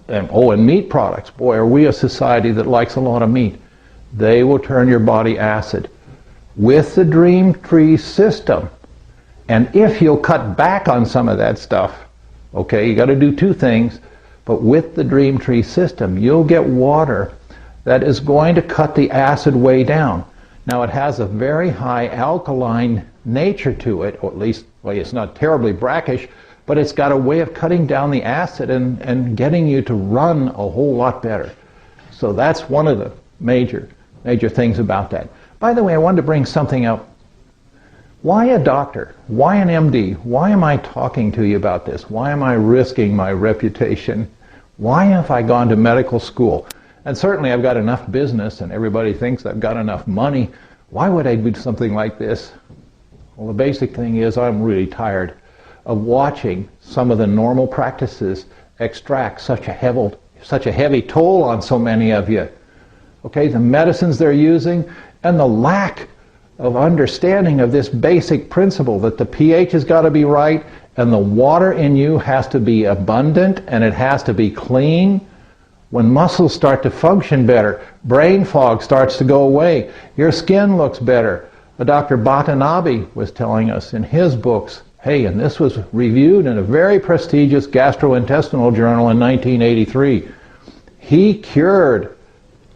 And meat products. Boy, are we a society that likes a lot of meat. They will turn your body acid. With the Dream Tree system, And if you'll cut back on some of that stuff, okay, you got to do two things, but with the Dream Tree system, you'll get water that is going to cut the acid way down. Now, it has a very high alkaline nature to it, or at least, well, it's not terribly brackish, but it's got a way of cutting down the acid and getting you to run a whole lot better. So that's one of the major things about that. By the way, I wanted to bring something up. Why a doctor? Why an MD? Why am I talking to you about this? Why am I risking my reputation? Why have I gone to medical school? And certainly I've got enough business and everybody thinks I've got enough money. Why would I do something like this? Well, the basic thing is I'm really tired of watching some of the normal practices extract such a heavy toll on so many of you. Okay, the medicines they're using and the lack of understanding of this basic principle that the pH has got to be right and the water in you has to be abundant and it has to be clean. When muscles start to function better, brain fog starts to go away, your skin looks better. Dr. Watanabe was telling us in his books, hey, and this was reviewed in a very prestigious gastrointestinal journal in 1983. He cured,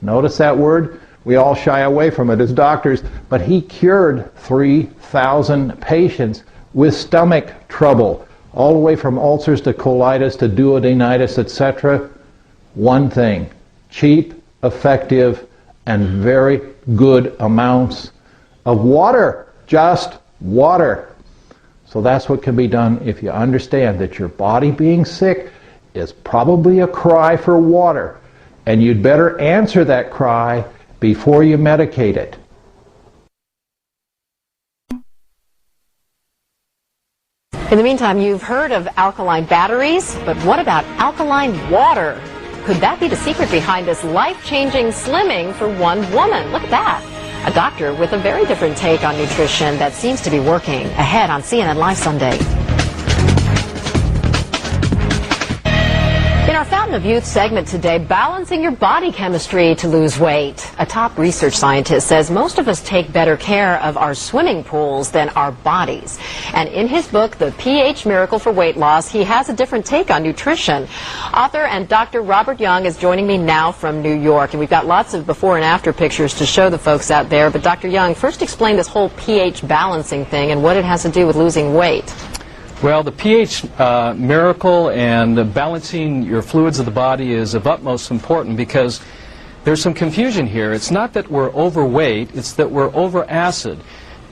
notice that word? We all shy away from it as doctors, but he cured 3,000 patients with stomach trouble, all the way from ulcers to colitis to duodenitis, etc. One thing, cheap, effective, and very good amounts of water, just water. So that's what can be done if you understand that your body being sick is probably a cry for water, and you'd better answer that cry before you medicate it. In the meantime, you've heard of alkaline batteries, but what about alkaline water? Could that be the secret behind this life-changing slimming for one woman? Look at that. A doctor with a very different take on nutrition that seems to be working. Ahead on CNN Live Sunday. In our Fountain of Youth segment today, balancing your body chemistry to lose weight. A top research scientist says most of us take better care of our swimming pools than our bodies. And in his book, The pH Miracle for Weight Loss, he has a different take on nutrition. Author and Dr. Robert Young is joining me now from New York. And we've got lots of before and after pictures to show the folks out there. But Dr. Young, first explain this whole pH balancing thing and what it has to do with losing weight. Well, the pH miracle and balancing your fluids of the body is of utmost importance because there's some confusion here. It's not that we're overweight, it's that we're over acid.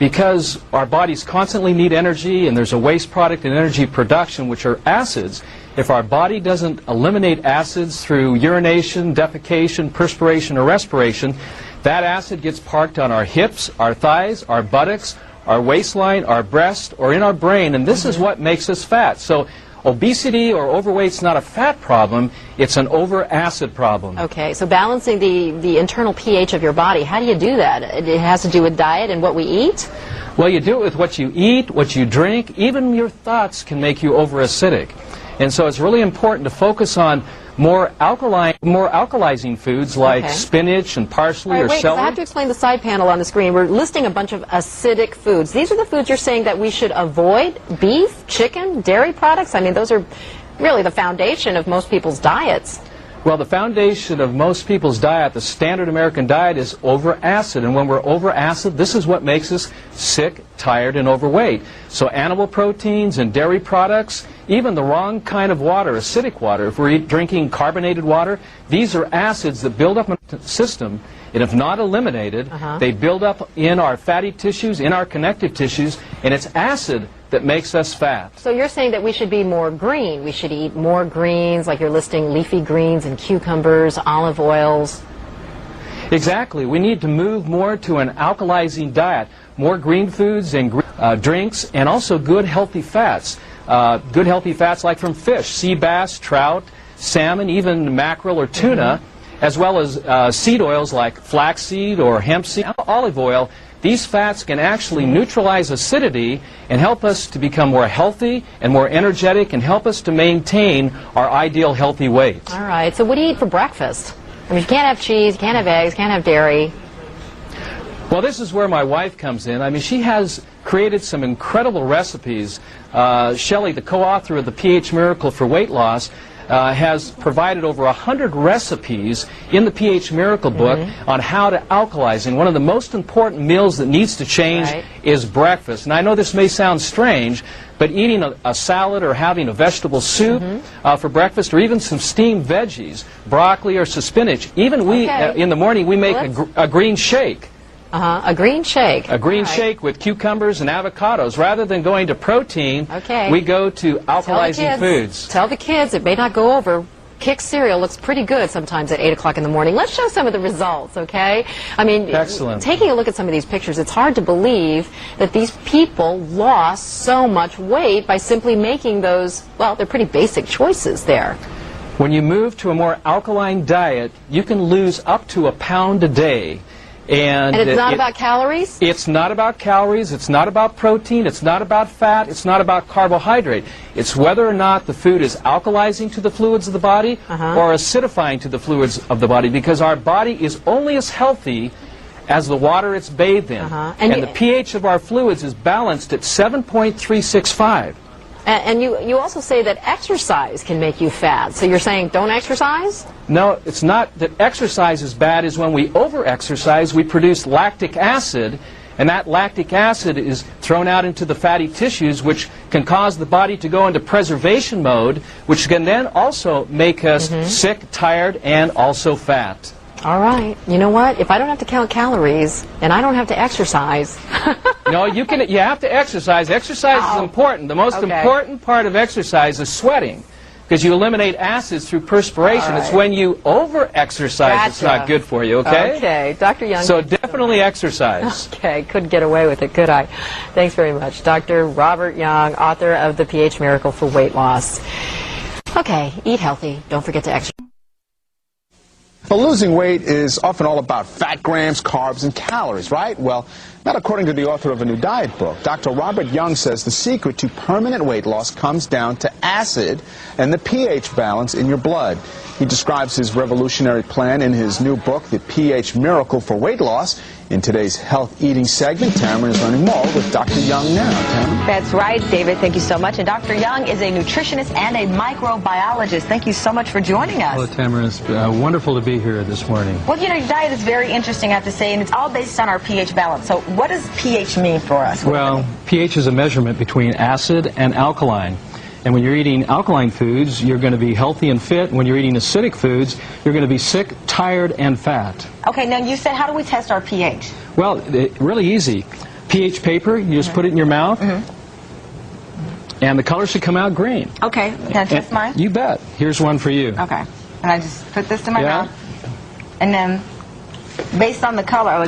Because our bodies constantly need energy and there's a waste product in energy production, which are acids. If our body doesn't eliminate acids through urination, defecation, perspiration, or respiration, that acid gets parked on our hips, our thighs, our buttocks, our waistline, our breast, or in our brain, and this is what makes us fat. So obesity or overweight is not a fat problem, it's an over-acid problem. Okay, so balancing the internal pH of your body, how do you do that? It has to do with diet and what we eat? Well, you do it with what you eat, what you drink, even your thoughts can make you over-acidic. And so it's really important to focus on more alkalizing foods like spinach and parsley or celery. I have to explain the side panel on the screen. We're listing a bunch of acidic foods. These are the foods you're saying that we should avoid: beef, chicken, dairy products. I mean, those are really the foundation of most people's diets. Well, the foundation of most people's diet, the standard American diet, is over acid. And when we're over acid, this is what makes us sick, tired, and overweight. So animal proteins and dairy products, even the wrong kind of water, acidic water, if we're drinking carbonated water, these are acids that build up in the system. And if not eliminated, they build up in our fatty tissues, in our connective tissues, and it's acid that makes us fat. So you're saying that we should be more green. We should eat more greens, like you're listing leafy greens and cucumbers, olive oils. Exactly. We need to move more to an alkalizing diet, more green foods and drinks, and also good healthy fats. Good healthy fats like from fish, sea bass, trout, salmon, even mackerel or tuna, as well as seed oils like flaxseed or hemp seed, olive oil. These fats can actually neutralize acidity and help us to become more healthy and more energetic and help us to maintain our ideal healthy weight. All right, so what do you eat for breakfast? I mean, you can't have cheese, you can't have eggs, you can't have dairy. Well, this is where my wife comes in. I mean, she has created some incredible recipes. Shelley, the co-author of the pH Miracle for Weight Loss, has provided over 100 recipes in the pH Miracle book on how to alkalize. And one of the most important meals that needs to change is breakfast. And I know this may sound strange, but eating a salad or having a vegetable soup for breakfast, or even some steamed veggies, broccoli or some spinach. Even we, in the morning, we make a green shake. A green shake. A green shake with cucumbers and avocados. Rather than going to protein, we go to alkalizing foods. Tell the kids, it may not go over. Kick cereal looks pretty good sometimes at 8 o'clock in the morning. Let's show some of the results, okay? I mean, excellent. Taking a look at some of these pictures, it's hard to believe that these people lost so much weight by simply making those, well, they're pretty basic choices there. When you move to a more alkaline diet, you can lose up to a pound a day. And it's not about calories? It's not about calories, it's not about protein, it's not about fat, it's not about carbohydrate. It's whether or not the food is alkalizing to the fluids of the body or acidifying to the fluids of the body, because our body is only as healthy as the water it's bathed in. And the pH of our fluids is balanced at 7.365. And you also say that exercise can make you fat. So you're saying don't exercise? No, it's not that exercise is bad. Is when we over-exercise, we produce lactic acid, and that lactic acid is thrown out into the fatty tissues, which can cause the body to go into preservation mode, which can then also make us sick, tired, and also fat. All right. You know what? If I don't have to count calories and I don't have to exercise. No, you have to exercise. Exercise is important. The most important part of exercise is sweating, because you eliminate acids through perspiration. It's when you over-exercise it's not good for you, okay? Okay. Dr. Young. So definitely exercise. Okay. Couldn't get away with it, could I? Thanks very much. Dr. Robert Young, author of The pH Miracle for Weight Loss. Okay. Eat healthy. Don't forget to exercise. Well, losing weight is often all about fat grams, carbs, and calories, right? Well, not according to the author of a new diet book. Dr. Robert Young says the secret to permanent weight loss comes down to acid and the pH balance in your blood. He describes his revolutionary plan in his new book, The pH Miracle for Weight Loss. In today's health eating segment, Tamara is learning more with Dr. Young now. Tamara? That's right, David. Thank you so much. And Dr. Young is a nutritionist and a microbiologist. Thank you so much for joining us. Hello, Tamara. It's wonderful to be here this morning. Well, you know, your diet is very interesting, I have to say, and it's all based on our pH balance. So what does pH mean for us? Well, pH is a measurement between acid and alkaline. And when you're eating alkaline foods, you're going to be healthy and fit. When you're eating acidic foods, you're going to be sick, tired, and fat. Okay, now you said, how do we test our pH? Well, really easy. pH paper, you just put it in your mouth, and the color should come out green. Okay, can I test mine? You bet. Here's one for you. Okay, and I just put this in my mouth, and then based on the color,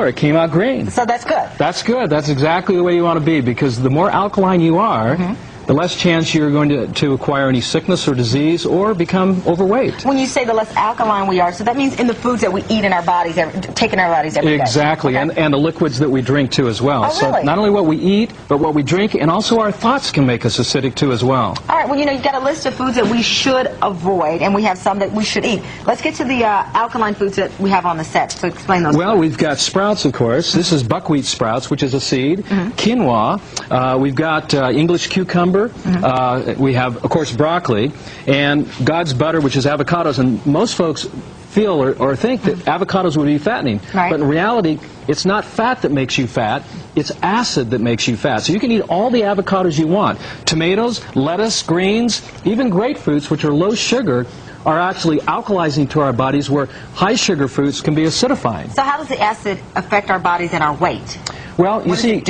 it came out green. So that's good. That's good. That's exactly the way you want to be, because the more alkaline you are, the less chance you're going to acquire any sickness or disease or become overweight. When you say the less alkaline we are, so that means in the foods that we eat in our bodies, take in our bodies every day. Exactly, and the liquids that we drink too as well. Oh, really? So not only what we eat, but what we drink, and also our thoughts can make us acidic too as well. All right, well, you know, you've got a list of foods that we should avoid, and we have some that we should eat. Let's get to the alkaline foods that we have on the set, so explain those. Well, we've got sprouts, of course. This is buckwheat sprouts, which is a seed. Quinoa. We've got English cucumber. We have, of course, broccoli, and God's butter, which is avocados. And most folks feel or think that avocados would be fattening. Right. But in reality, it's not fat that makes you fat, it's acid that makes you fat. So you can eat all the avocados you want. Tomatoes, lettuce, greens, even grapefruits, which are low sugar, are actually alkalizing to our bodies, where high sugar fruits can be acidifying. So how does the acid affect our bodies and our weight? Well, you see,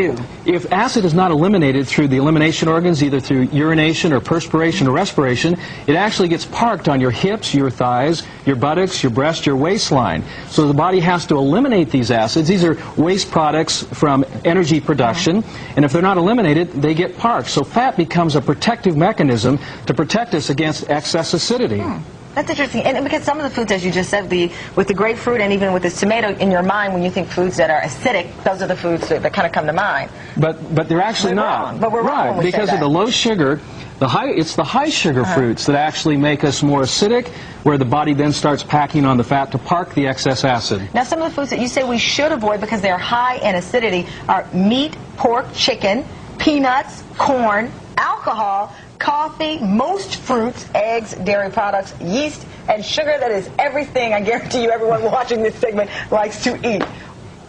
if acid is not eliminated through the elimination organs, either through urination or perspiration or respiration, it actually gets parked on your hips, your thighs, your buttocks, your breast, your waistline. So the body has to eliminate these acids. These are waste products from energy production, and if they're not eliminated, they get parked. So fat becomes a protective mechanism to protect us against excess acidity. That's interesting, and because some of the foods, as you just said, with the grapefruit and even with this tomato, in your mind, when you think foods that are acidic, those are the foods that kind of come to mind. But they're actually not. Wrong. But we're wrong right, when we say because that. of the low sugar. It's the high sugar fruits that actually make us more acidic, where the body then starts packing on the fat to park the excess acid. Now, some of the foods that you say we should avoid because they're high in acidity are meat, pork, chicken, peanuts, corn, alcohol, coffee, most fruits, eggs, dairy products, yeast, and sugar. That is everything I guarantee you everyone watching this segment likes to eat.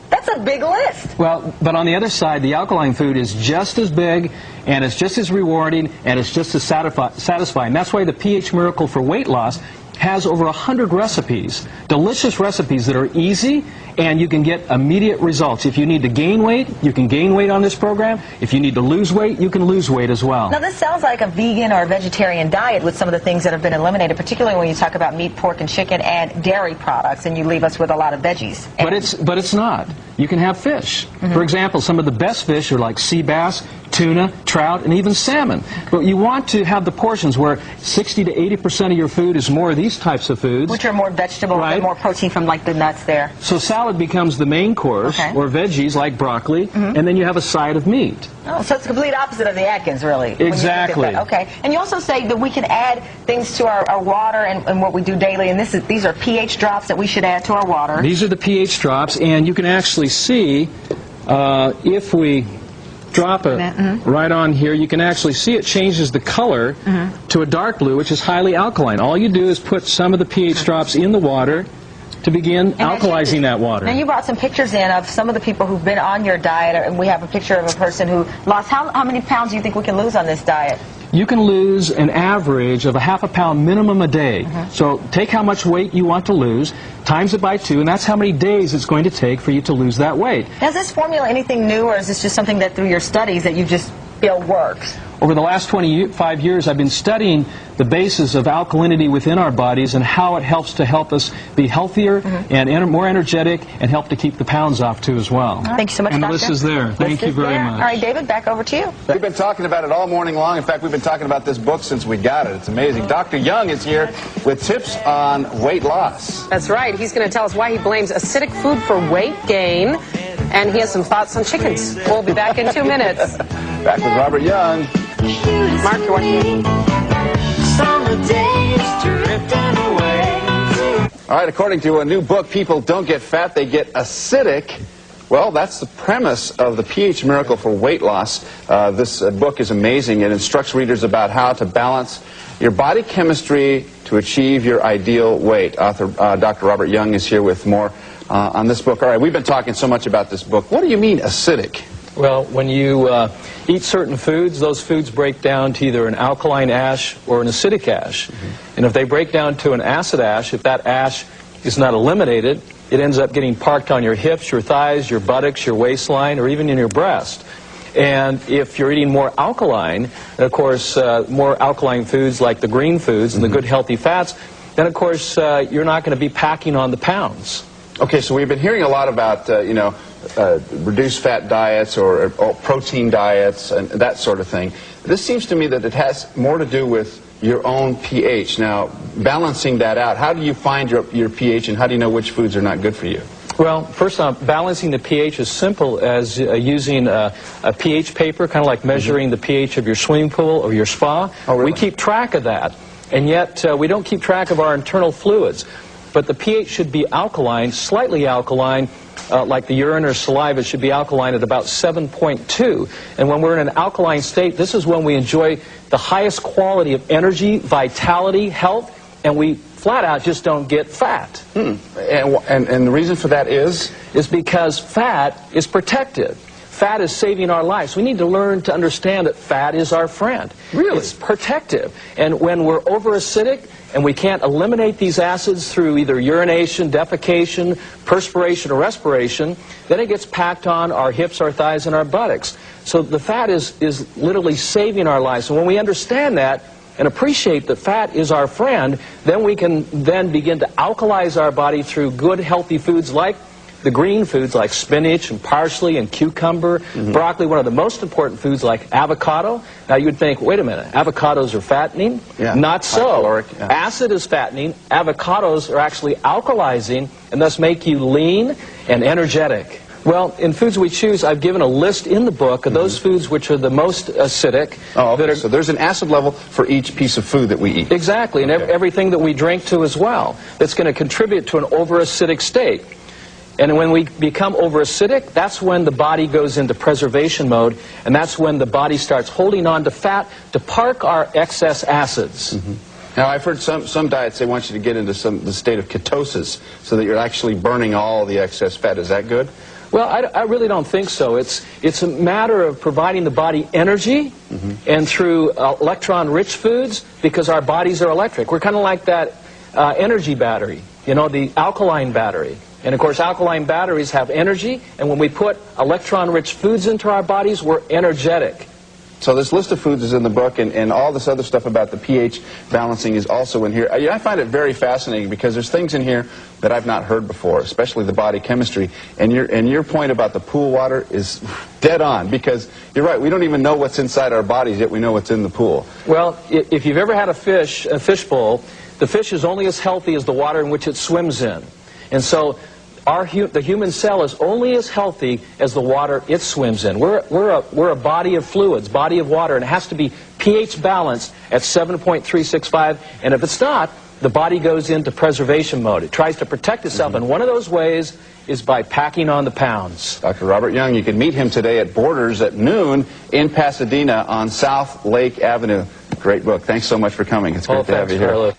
That's a big list. Well, but on the other side, the alkaline food is just as big, and it's just as rewarding, and it's just as satisfying. That's why the pH Miracle for Weight Loss has over 100 recipes, delicious recipes that are easy, and you can get immediate results. If you need to gain weight, you can gain weight on this program. If you need to lose weight, you can lose weight as well. Now, this sounds like a vegan or a vegetarian diet with some of the things that have been eliminated, particularly when you talk about meat, pork, and chicken, and dairy products, and you leave us with a lot of veggies. But it's not. You can have fish. For example, some of the best fish are like sea bass, tuna, trout, and even salmon. But you want to have the portions where 60 to 80% of your food is more of these types of foods. Which are more vegetable, right? And more protein from like the nuts there. So salad becomes the main course, or veggies like broccoli, and then you have a side of meat. Oh, so it's the complete opposite of the Atkins, really. when you look at Exactly. that. Okay. And you also say that we can add things to our water and what we do daily, and these are pH drops that we should add to our water. These are the pH drops, and you can actually see if we drop it right on here, you can actually see it changes the color to a dark blue, which is highly alkaline. All you do is put some of the pH drops in the water to begin alkalizing that water. Now, you brought some pictures in of some of the people who've been on your diet, and we have a picture of a person who lost, how many pounds do you think we can lose on this diet? You can lose an average of a half a pound minimum a day. So take how much weight you want to lose, times it by 2, and that's how many days it's going to take for you to lose that weight. Now, is this formula anything new, or is this just something that through your studies that you just feel works? Over the last 25 years, I've been studying the basis of alkalinity within our bodies and how it helps to help us be healthier and more energetic and help to keep the pounds off, too, as well. Thank you so much, And the Doctor. list is there. Thank you very much. All right, David, back over to you. We've been talking about it all morning long. In fact, we've been talking about this book since we got it. It's amazing. Dr. Young is here with tips on weight loss. That's right. He's going to tell us why he blames acidic food for weight gain, and he has some thoughts on chickens. We'll be back in 2 minutes. Back with Robert Young. Mark, you're watching. All right, according to a new book, people don't get fat, they get acidic. Well, that's the premise of the pH Miracle for Weight Loss. This book is amazing. It instructs readers about how to balance your body chemistry to achieve your ideal weight. Author Dr. Robert Young is here with more on this book. All right, we've been talking so much about this book. What do you mean acidic? Well, when you eat certain foods, those foods break down to either an alkaline ash or an acidic ash. And if they break down to an acid ash, if that ash is not eliminated, it ends up getting parked on your hips, your thighs, your buttocks, your waistline, or even in your breast. And if you're eating more alkaline, and of course more alkaline foods like the green foods and the good healthy fats, then of course you're not going to be packing on the pounds. Okay, so we've been hearing a lot about, reduced fat diets or protein diets and that sort of thing. This seems to me that it has more to do with your own pH. Now, balancing that out, how do you find your pH and how do you know which foods are not good for you? Well, first off, balancing the pH is simple as using a pH paper, kind of like measuring the pH of your swimming pool or your spa. Oh, really? We keep track of that, and yet we don't keep track of our internal fluids. But the pH should be alkaline, slightly alkaline, like the urine or saliva should be alkaline at about 7.2. And when we're in an alkaline state, this is when we enjoy the highest quality of energy, vitality, health, and we flat out just don't get fat. And the reason for that is? Is because fat is protective. Fat is saving our lives. We need to learn to understand that fat is our friend. Really? It's protective. And when we're over-acidic and we can't eliminate these acids through either urination, defecation, perspiration, or respiration, then it gets packed on our hips, our thighs, and our buttocks. So the fat is literally saving our lives. And when we understand that and appreciate that fat is our friend, then we can then begin to alkalize our body through good, healthy foods like the green foods like spinach and parsley and cucumber, broccoli, one of the most important foods like avocado. Now you'd think, wait a minute, avocados are fattening? Yeah, not so. caloric, yeah. Acid is fattening. Avocados are actually alkalizing and thus make you lean and energetic. Well, in Foods We Choose, I've given a list in the book of those foods which are the most acidic. Oh, okay. So there's an acid level for each piece of food that we eat. Exactly, and everything that we drink to as well. That's going to contribute to an overacidic state. And when we become overacidic, that's when the body goes into preservation mode, and that's when the body starts holding on to fat to park our excess acids. Now, I've heard some diets, they want you to get into the state of ketosis so that you're actually burning all the excess fat. Is that good? Well, I really don't think so. It's a matter of providing the body energy and through electron-rich foods, because our bodies are electric. We're kind of like that energy battery, you know, the alkaline battery. And of course, alkaline batteries have energy, and when we put electron-rich foods into our bodies, we're energetic. So this list of foods is in the book, and all this other stuff about the pH balancing is also in here. I find it very fascinating because there's things in here that I've not heard before, especially the body chemistry. And your point about the pool water is dead on, because you're right, we don't even know what's inside our bodies, yet we know what's in the pool. Well, if you've ever had a fish bowl, the fish is only as healthy as the water in which it swims in. And so the human cell is only as healthy as the water it swims in. We're a body of fluids, body of water, and it has to be pH balanced at 7.365. And if it's not, the body goes into preservation mode. It tries to protect itself, and one of those ways is by packing on the pounds. Dr. Robert Young, you can meet him today at Borders at noon in Pasadena on South Lake Avenue. Great book. Thanks so much for coming. It's great to have you here.